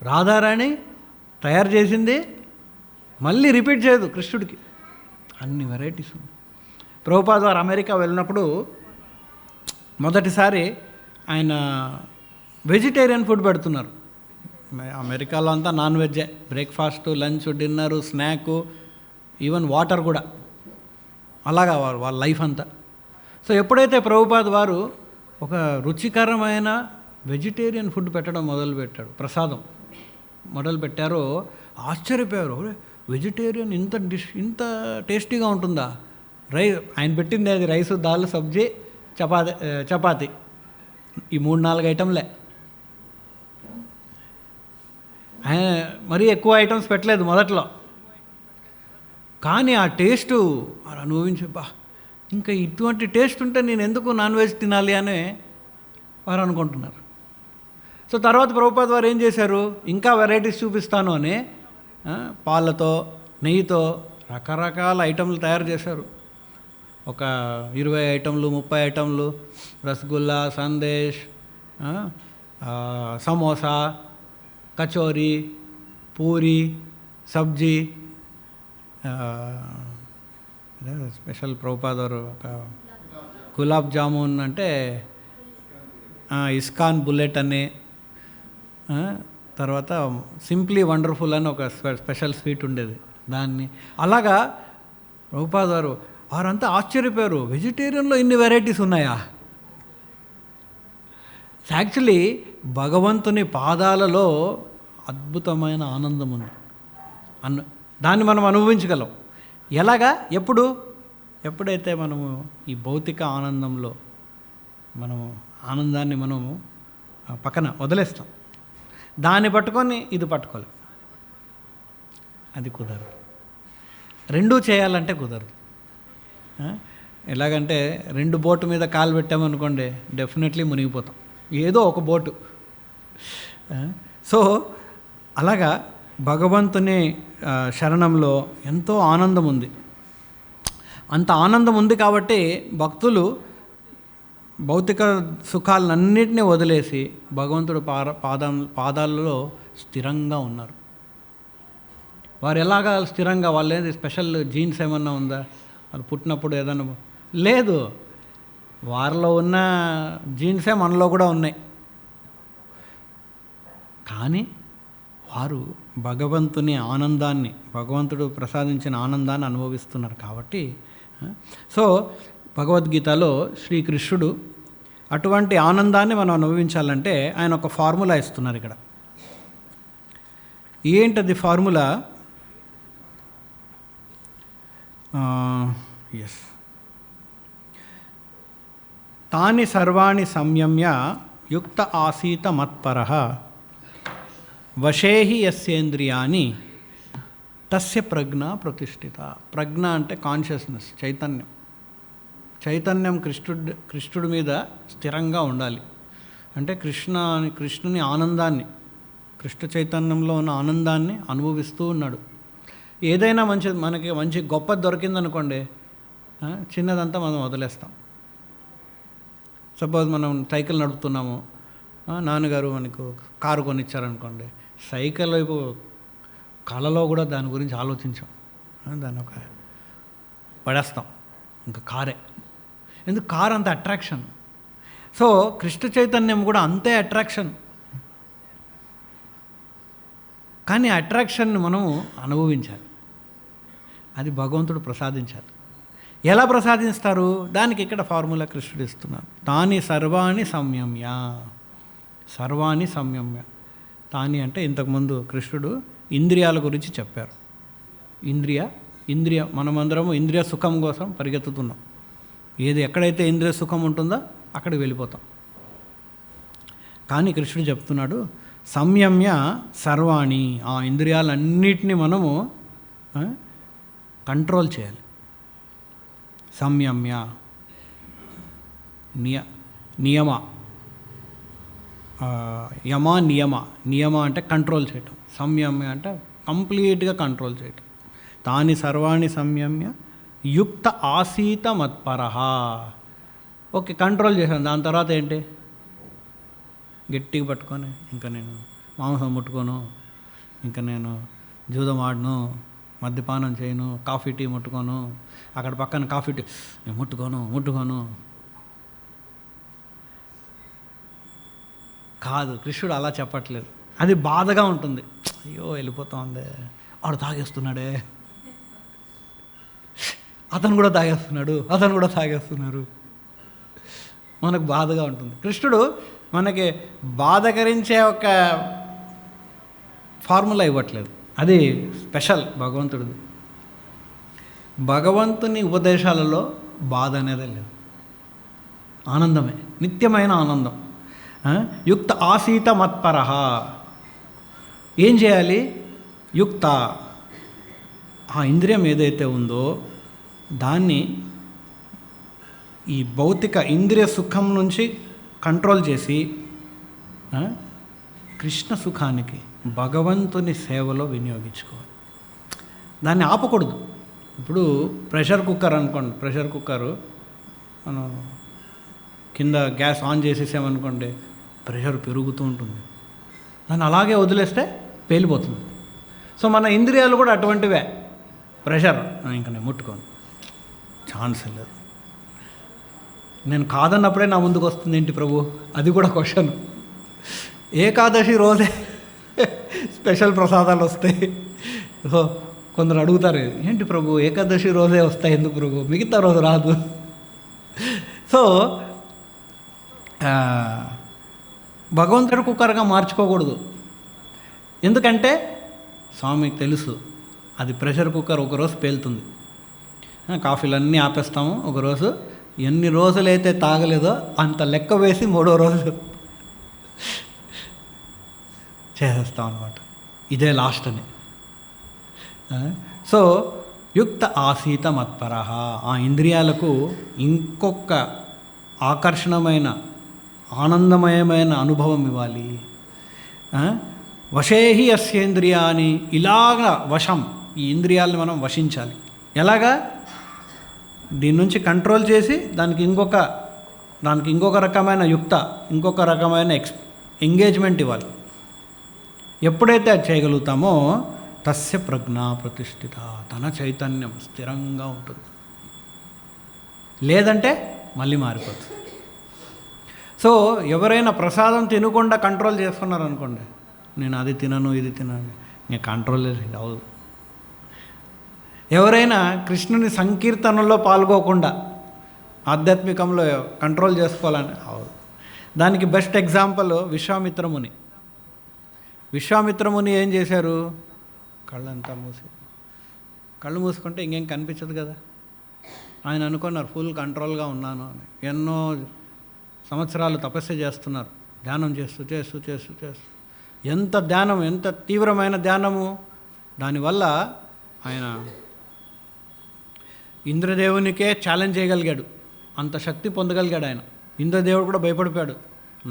S2: రాధారాణి తయారు చేసింది మళ్ళీ రిపీట్ చేయదు కృష్ణుడికి, అన్ని వెరైటీస్ ఉంది. ప్రభుపాద వారు అమెరికా వెళ్ళినప్పుడు మొదటిసారి ఆయన వెజిటేరియన్ ఫుడ్ పెడుతున్నారు. అమెరికాలో అంతా నాన్ వెజ్జే, breakfast, lunch, dinner, snack, even water కూడా. అలాగా వాళ్ళ లైఫ్ అంతా. సో ఎప్పుడైతే ప్రభుపాద వారు ఒక రుచికరమైన వెజిటేరియన్ ఫుడ్ పెట్టడం ప్రసాదం మొదలుపెట్టారో ఆశ్చర్యపోయారు. వెజిటేరియన్ ఇంత టేస్టీగా ఉంటుందా? ఆయన పెట్టింది అది రైసు, దాల్, సబ్జీ, చపాతి, ఈ 3-4 ఐటంలే. మరీ ఎక్కువ ఐటమ్స్ పెట్టలేదు మొదట్లో. కానీ ఆ టేస్టు అనుభవించి, ఇంకా ఇటువంటి టేస్ట్ ఉంటే నేను ఎందుకు నాన్ వెజ్ తినాలి అని వారు అనుకుంటున్నారు. సో తర్వాత ప్రభుపాద వారు ఏం చేశారు, ఇంకా వెరైటీస్ చూపిస్తాను అని పాలతో, నెయ్యితో రకరకాల ఐటమ్లు తయారు చేశారు. ఒక 20 ఐటమ్లు, 30 ఐటమ్లు, రసగుల్లా, సందేశ్, సమోసా, కచోరీ, పూరి, సబ్జీ. స్పెషల్ ప్రభుపాద వారు ఒక గులాబ్ జామున్ అంటే ఇస్కాన్ బుల్లెట్ అని, తర్వాత సింప్లీ వండర్ఫుల్ అని ఒక స్పెషల్ స్వీట్ ఉండేది, దాన్ని అలాగా ప్రభుపాద గారు వారంతా ఆశ్చర్యపోయారు, వెజిటేరియన్లో ఇన్ని వెరైటీస్ ఉన్నాయా. యాక్చువల్లీ భగవంతుని పాదాలలో అద్భుతమైన ఆనందం ఉంది దాన్ని మనం అనుభవించగలం. ఎలాగా? ఎప్పుడైతే మనము ఈ భౌతిక ఆనందంలో మనము ఆనందాన్ని మనము పక్కన వదిలేస్తాం, దాన్ని పట్టుకొని ఇది పట్టుకోలేం, అది కుదరదు. రెండూ చేయాలంటే కుదరదు. ఎలాగంటే 2 బోటు మీద కాలు పెట్టామనుకోండి, డెఫినెట్లీ మునిగిపోతాం, ఏదో ఒక బోటు. సో అలాగా భగవంతుని శరణంలో ఎంతో ఆనందం ఉంది. అంత ఆనందం ఉంది కాబట్టి భక్తులు భౌతిక సుఖాలన్నింటినీ వదిలేసి భగవంతుడు పాదాలలో స్థిరంగా ఉన్నారు. వారు ఎలాగా స్థిరంగా? వాళ్ళు ఏది స్పెషల్ జీన్స్ ఏమన్నా ఉందా? వాళ్ళు పుట్టినప్పుడు ఏదన్నా లేదు, వారిలో ఉన్న జీన్సే మనలో కూడా ఉన్నాయి. కానీ వారు భగవంతుని ఆనందాన్ని, భగవంతుడు ప్రసాదించిన ఆనందాన్ని అనుభవిస్తున్నారు కాబట్టి. సో భగవద్గీతలో శ్రీకృష్ణుడు అటువంటి ఆనందాన్ని మనం అనుభవించాలంటే ఆయన ఒక ఫార్ములా ఇస్తున్నారు ఇక్కడ. ఏంటది ఫార్ములా? ఎస్, తాని సర్వాణి సంయమ్య యుక్త ఆసీత మత్పరః వశేహి యస్యేంద్రియాని తస్య ప్రజ్ఞ ప్రతిష్ఠిత. ప్రజ్ఞ అంటే కాన్షియస్నెస్, చైతన్యం కృష్ణుడి మీద స్థిరంగా ఉండాలి. అంటే కృష్ణుని ఆనందాన్ని, కృష్ణ చైతన్యంలో ఉన్న ఆనందాన్ని అనుభవిస్తూ ఉన్నాడు. ఏదైనా మనకి మంచి గొప్పది దొరికిందనుకోండి, చిన్నదంతా మనం వదిలేస్తాం. సపోజ్ మనం సైకిల్ నడుపుతున్నాము, నాన్నగారు మనకు కారు కొనిచ్చారనుకోండి, సైకిల్ వైపు కళలో కూడా దాని గురించి ఆలోచించాం, దాన్ని ఒక పడేస్తాం, ఇంకా కారే. ఎందుకు? కారు అంత అట్రాక్షన్. సో కృష్ణ చైతన్యం కూడా అంతే అట్రాక్షన్. కానీ అట్రాక్షన్ని మనము అనుభవించాలి, అది భగవంతుడు ప్రసాదించాలి. ఎలా ప్రసాదిస్తారు? దానికి ఇక్కడ ఫార్ములా కృష్ణుడు ఇస్తున్నారు. తాని సర్వాణి సంయమ్య. సర్వాణి సంయమ్య. తాని అంటే ఇంతకుముందు కృష్ణుడు ఇంద్రియాల గురించి చెప్పారు. ఇంద్రియ మనమందరము ఇంద్రియ సుఖం కోసం పరిగెత్తుతున్నాం. ఎక్కడైతే ఇంద్రియ సుఖం ఉంటుందో అక్కడికి వెళ్ళిపోతాం. కానీ కృష్ణుడు చెప్తున్నాడు, సంయమ్య సర్వాణి, ఆ ఇంద్రియాలన్నిటినీ మనము కంట్రోల్ చేయాలి. సంయమ్య నియమ నియమ అంటే కంట్రోల్ చేయటం, సంయమ్య అంటే కంప్లీట్గా కంట్రోల్ చేయటం. తాని సర్వాణి సంయమ్య యుక్త ఆసీత మత్పరః. ఓకే, కంట్రోల్ చేశాను. దాని తర్వాత ఏంటి? గట్టిగా పట్టుకొని, ఇంకా నేను మాంసం ముట్టుకోను, ఇంకా నేను జూదం ఆడను, మద్యపానం చేయను, కాఫీ టీ ముట్టుకోను, అక్కడ పక్కన కాఫీ టీ నేను ముట్టుకోను కాదు. కృష్ణుడు అలా చెప్పట్లేదు. అది బాధగా ఉంటుంది. అయ్యో వెళ్ళిపోతుంది, వాడు తాగేస్తున్నాడే, అతను కూడా తాగేస్తున్నారు, మనకు బాధగా ఉంటుంది. కృష్ణుడు మనకి బాధకరించే ఒక ఫార్ములా ఇవ్వట్లేదు, అది స్పెషల్ భగవంతుడిది. భగవంతుని ఉపదేశాలలో బాధ అనేదే లేదు, ఆనందమే, నిత్యమైన ఆనందం. యుక్త ఆసీత మత్పరః. ఏం చేయాలి? యుక్త, ఆ ఇంద్రియం ఏదైతే ఉందో దాన్ని ఈ భౌతిక ఇంద్రియ సుఖం నుంచి కంట్రోల్ చేసి కృష్ణ సుఖానికి, భగవంతుని సేవలో వినియోగించుకోవాలి. దాన్ని ఆపకూడదు. ఇప్పుడు ప్రెషర్ కుక్కర్ అనుకోండి, ప్రెషర్ కుక్కరు మనం కింద గ్యాస్ ఆన్ చేసేసామనుకోండి, ప్రెషర్ పెరుగుతూ ఉంటుంది, దాన్ని అలాగే వదిలేస్తే పేలిపోతుంది. సో మన ఇంద్రియాలు కూడా అటువంటివే. ప్రెషర్, ఇంకా నేను ముట్టుకోను, ఛాన్స్ లేదు. నేను కాదన్నప్పుడే నా ముందుకు వస్తుంది ఏంటి ప్రభు? అది కూడా క్వశ్చన్. ఏకాదశి రోజే స్పెషల్ ప్రసాదాలు వస్తాయి. సో కొందరు అడుగుతారు, ఏంటి ప్రభు ఏకాదశి రోజే వస్తాయి ఎందుకు ప్రభు, మిగతా రోజు రాదు? సో భగవంతుడు కుక్కర్గా మార్చుకోకూడదు. ఎందుకంటే స్వామికి తెలుసు అది ప్రెషర్ కుక్కర్ ఒకరోజు పేలుతుంది. కాఫీలు అన్నీ ఆపేస్తాము ఒకరోజు, ఎన్ని రోజులైతే తాగలేదో అంత లెక్క వేసి 3వ రోజు చేసేస్తాం అనమాట. ఇదే లాస్ట్ అని. సో యుక్త ఆసీత మత్పర, ఆ ఇంద్రియాలకు ఇంకొక ఆకర్షణమైన ఆనందమయమైన అనుభవం ఇవ్వాలి. వశేహి అస్యేంద్రియాని, ఇలాగా వశం, ఈ ఇంద్రియాలను మనం వశించాలి. ఎలాగా? దీని నుంచి కంట్రోల్ చేసి దానికి ఇంకొక రకమైన ఇంకొక రకమైన ఎంగేజ్మెంట్ ఇవ్వాలి. ఎప్పుడైతే అది చేయగలుగుతామో తస్య ప్రజ్ఞా ప్రతిష్ఠిత, తన చైతన్యం స్థిరంగా ఉంటుంది. లేదంటే మళ్ళీ మారిపోతుంది. సో ఎవరైనా ప్రసాదం తినకుండా కంట్రోల్ చేసుకున్నారనుకోండి, నేను అది తినను ఇది తినను, నేను కంట్రోల్ అవ్వదు. ఎవరైనా కృష్ణుని సంకీర్తనలో పాల్గొకుండా ఆధ్యాత్మికంలో కంట్రోల్ చేసుకోవాలని అవ్వదు. దానికి బెస్ట్ ఎగ్జాంపుల్ విశ్వామిత్రముని. విశ్వామిత్రముని ఏం చేశారు? కళ్ళు మూసుకుంటే ఇంకేం కనిపించదు కదా. ఆయన అనుకున్నారు ఫుల్ కంట్రోల్గా ఉన్నాను అని. ఎన్నో సంవత్సరాలు తపస్సు చేస్తున్నారు, ధ్యానం చేస్తూ చేస్తూ చేస్తూ చేస్తూ. ఎంత ధ్యానం, ఎంత తీవ్రమైన ధ్యానము! దానివల్ల ఆయన ఇంద్రదేవునికే ఛాలెంజ్ చేయగలిగాడు, అంత శక్తి పొందగలిగాడు ఆయన. ఇంద్రదేవుడు కూడా భయపడిపోయాడు,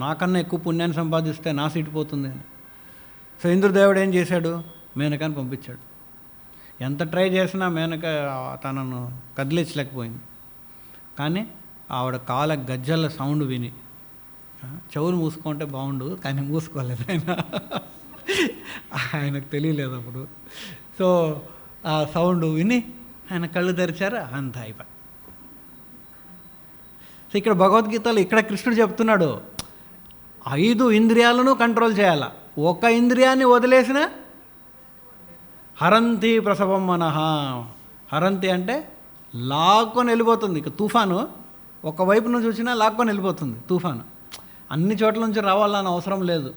S2: నాకన్నా ఎక్కువ పుణ్యాన్ని సంపాదిస్తే నా సీటు పోతుంది అని. సో ఇంద్రదేవుడు ఏం చేశాడు? మేనకాని పంపించాడు. ఎంత ట్రై చేసినా మేనక తనను కదిలించలేకపోయింది. కానీ ఆవిడ కాల గజ్జల సౌండ్ విని, చెవులు మూసుకుంటే బాగుండు కానీ మూసుకోలేదు ఆయనకు తెలియలేదు అప్పుడు. సో ఆ సౌండ్ విని ఆయన కళ్ళు తెరిచారు, అంత అయిపోయి. సో ఇక్కడ భగవద్గీతలో ఇక్కడ కృష్ణుడు చెప్తున్నాడు 5 ఇంద్రియాలను కంట్రోల్ చేయాల. ఒక ఇంద్రియాన్ని వదిలేసిన హరంతి ప్రసవం మనః. హరంతి అంటే లాక్కొని వెళ్ళిపోతుంది. ఇక తుఫాను ఒకవైపు నుంచి వచ్చినా లాక్కొని వెళ్ళిపోతుంది తుఫాను. అన్ని చోట్ల నుంచి రావాలని అవసరం లేదు.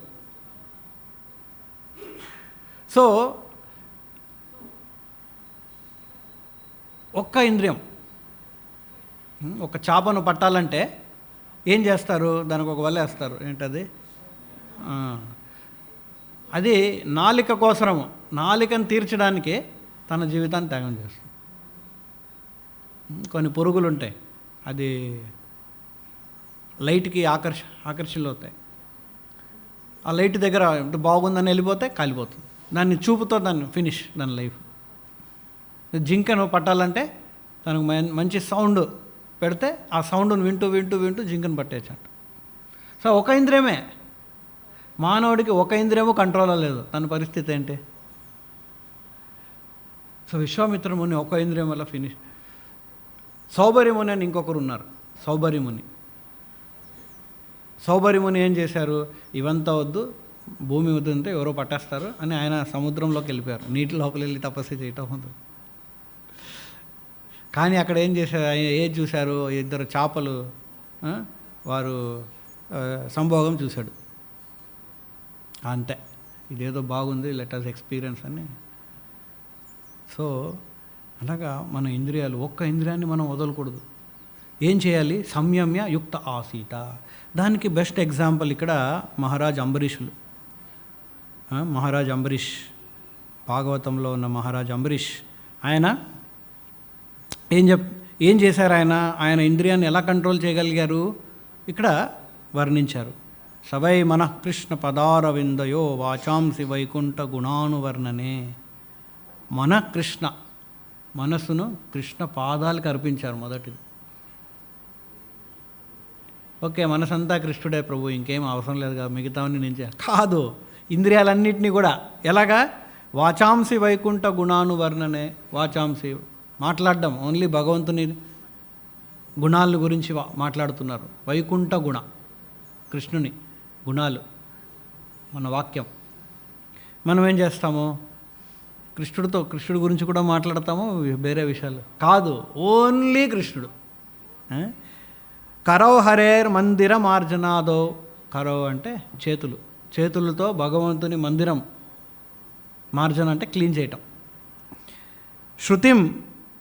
S2: సో ఒక్క ఇంద్రియం, ఒక చేపను పట్టాలంటే ఏం చేస్తారు? దానికి ఒక వల వేస్తారు. ఏంటది? అది నాలిక కోసరము, నాలికను తీర్చడానికి తన జీవితాన్ని త్యాగం చేస్తుంది. కొన్ని పురుగులు ఉంటాయి, అది లైట్కి ఆకర్షితులవుతాయి. ఆ లైట్ దగ్గర బాగుందని వెళ్ళిపోతే కాలిపోతుంది. దాన్ని చూపుతో దాన్ని ఫినిష్, దాని లైఫ్. జింకను పట్టాలంటే తనకు మంచి సౌండ్ పెడితే ఆ సౌండ్ను వింటూ వింటూ వింటూ జింకను పట్టేయచ్చంట. సో ఒక ఇంద్రియమే, మానవుడికి ఒక ఇంద్రియము కంట్రోల్లో లేదు. తన పరిస్థితి ఏంటి? సో విశ్వామిత్రముని ఒక ఇంద్రియం వల్ల ఫినిష్. సౌబర్యముని అని ఇంకొకరు ఉన్నారు. సౌబర్యముని ఏం చేశారు? ఇవంతా వద్దు, భూమి వద్దంటే ఎవరో పట్టేస్తారు అని ఆయన సముద్రంలోకి వెళ్ళిపోయారు. నీటి లోపల వెళ్ళి తపస్సు చేయటం వద్దు. కానీ అక్కడ ఏం చేశారు? ఏది చూశారు? 2 చేపలు, వారు సంభోగం చూశాడు. అంతే, ఇదేదో బాగుంది, లెట్ అస్ ఎక్స్పీరియన్స్ అని. సో అలాగా మన ఇంద్రియాలు, ఒక్క ఇంద్రియాన్ని మనం వదలకూడదు. ఏం చేయాలి? సంయమ్య యుక్త ఆసీత. దానికి బెస్ట్ ఎగ్జాంపుల్ ఇక్కడ మహారాజ్ అంబరీష్, భాగవతంలో ఉన్న మహారాజ్ అంబరీష్. ఆయన ఏం చేశారు? ఆయన ఇంద్రియాన్ని ఎలా కంట్రోల్ చేయగలిగారు? ఇక్కడ వర్ణించారు. సవై మనః కృష్ణ పదారవిందయో వాచాంసి వైకుంఠ గుణానువర్ణనే. కృష్ణ, మనస్సును కృష్ణ పాదాలకు అర్పించారు మొదటిది. ఓకే, మనసంతా కృష్ణుడే ప్రభు, ఇంకేం అవసరం లేదు కదా, మిగతావన్నీ నేను కాదు. ఇంద్రియాలన్నింటినీ కూడా ఎలాగా? వాచాంసి వైకుంఠ గుణానువర్ణనే. వాచాంసి మాట్లాడడం, ఓన్లీ భగవంతుని గుణాల గురించి మాట్లాడుతున్నారు. వైకుంఠ గుణ, కృష్ణుని గుణాలు మన వాక్యం. మనం ఏం చేస్తాము, కృష్ణుడి గురించి కూడా మాట్లాడతాము, వేరే విషయాలు కాదు, ఓన్లీ కృష్ణుడు. కరౌ హరేర్ మందిర మార్జనాదో, కరౌ అంటే చేతులతో భగవంతుని మందిరం, మార్జన అంటే క్లీన్ చేయటం. శృతిం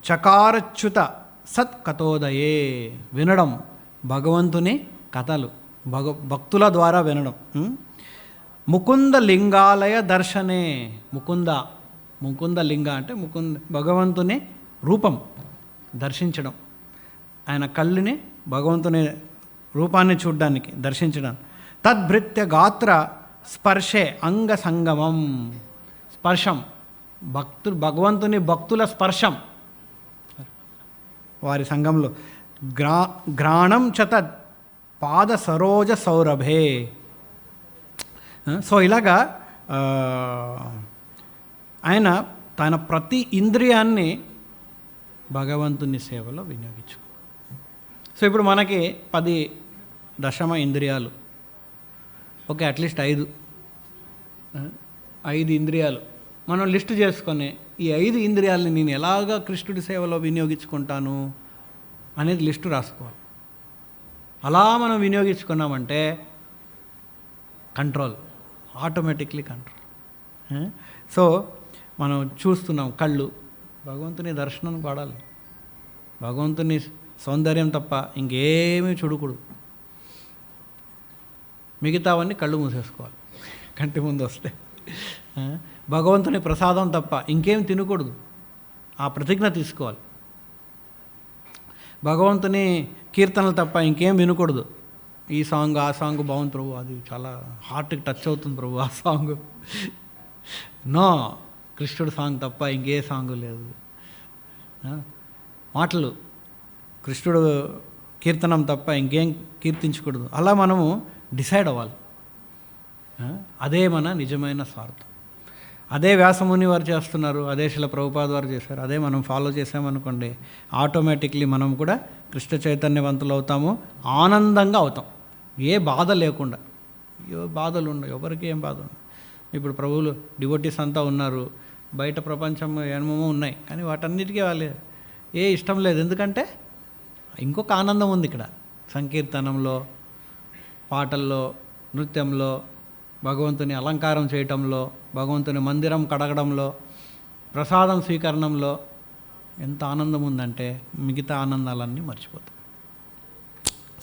S2: చకారచ్యుత సత్ కథోదయే, వినడం, భగవంతుని కథలు భక్తుల ద్వారా వినడం. ముకుంద లింగాలయ దర్శనే, ముకుంద లింగ అంటే భగవంతుని రూపం దర్శించడం, ఆయన కళ్ళుని భగవంతుని రూపాన్ని చూడడానికి దర్శించడం. తద్భృత్య గాత్ర స్పర్శే అంగ సంగమం, స్పర్శం భగవంతుని భక్తుల స్పర్శం వారి సంఘంలో. గ్రాణం చత పాద సరోజ సౌరభే. సో ఇలాగా ఆయన తన ప్రతి ఇంద్రియాన్ని భగవంతుని సేవలో వినియోగించు. సో ఇప్పుడు మనకి 10 దశమ ఇంద్రియాలు, ఓకే, అట్లీస్ట్ 5 ఇంద్రియాలు మనం లిస్టు చేసుకొని ఈ 5 ఇంద్రియాలని నేను ఎలాగా కృష్ణుడి సేవలో వినియోగించుకుంటాను అనేది లిస్టు రాసుకోవాలి. అలా మనం వినియోగించుకున్నామంటే కంట్రోల్, ఆటోమేటిక్లీ కంట్రోల్. సో మనం చూస్తున్నాం, కళ్ళు భగవంతుని దర్శనం పడాలి, భగవంతుని సౌందర్యం తప్ప ఇంకేమీ చూడకూడదు. మిగతావన్నీ కళ్ళు మూసేసుకోవాలి కంటి ముందు వస్తే. భగవంతుని ప్రసాదం తప్ప ఇంకేం తినకూడదు, ఆ ప్రతిజ్ఞ తీసుకోవాలి. భగవంతుని కీర్తనలు తప్ప ఇంకేం వినకూడదు. ఈ సాంగ్ ఆ సాంగ్ బాగుంది ప్రభు, అది చాలా హార్ట్కి టచ్ అవుతుంది ప్రభు ఆ సాంగ్. నో, కృష్ణుడు సాంగ్ తప్ప ఇంకే సాంగ్ లేదు. మాటలు కృష్ణుడు కీర్తనం తప్ప ఇంకేం కీర్తించకూడదు. అలా మనము డిసైడ్ అవ్వాలి. అదే మన నిజమైన స్వార్థం. అదే వ్యాసముని వారు చేస్తున్నారు, అదే శిల ప్రభుపాద వారు చేశారు, అదే మనం ఫాలో చేసామనుకోండి, ఆటోమేటిక్లీ మనం కూడా కృష్ణ చైతన్యవంతులు అవుతాము, ఆనందంగా అవుతాం, ఏ బాధ లేకుండా. బాధలు ఉండవు, ఎవరికి ఏం బాధ ఉండదు. ఇప్పుడు ప్రభువులు డివోటీస్ అంతా ఉన్నారు, బయట ప్రపంచం ఏమేమో ఉన్నాయి, కానీ వాటన్నిటికీ వాళ్ళే ఏ ఇష్టం లేదు. ఎందుకంటే ఇంకొక ఆనందం ఉంది ఇక్కడ, సంకీర్తనంలో, పాటల్లో, నృత్యంలో, భగవంతుని అలంకారం చేయటంలో, భగవంతుని మందిరం కడగడంలో, ప్రసాదం స్వీకరణంలో ఎంత ఆనందం ఉందంటే మిగతా ఆనందాలన్నీ మర్చిపోతాం.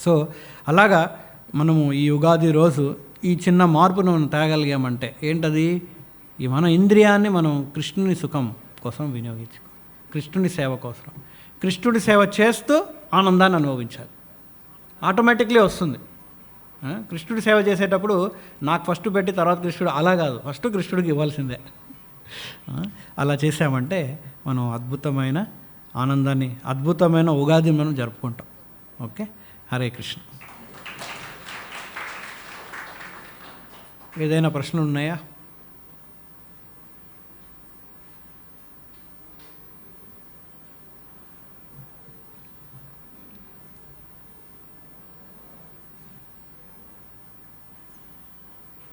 S2: సో అలాగా మనము ఈ ఉగాది రోజు ఈ చిన్న మార్పును మనం తేగలిగామంటే ఏంటది, ఈ మన ఇంద్రియాన్ని మనం కృష్ణుని సుఖం కోసం వినియోగించుకోవాలి, కృష్ణుని సేవ కోసం. కృష్ణుడి సేవ చేస్తూ ఆనందాన్ని అనుభవించాలి, ఆటోమేటిక్లీ వస్తుంది. కృష్ణుడి సేవ చేసేటప్పుడు నాకు ఫస్ట్ పెట్టి తర్వాత కృష్ణుడు, అలా కాదు, ఫస్ట్ కృష్ణుడికి ఇవ్వాల్సిందే. అలా చేసామంటే మనం అద్భుతమైన ఆనందాన్ని, అద్భుతమైన ఉగాది మనం జరుపుకుంటాం. ఓకే, హరే కృష్ణ. ఏదైనా ప్రశ్నలు ఉన్నాయా?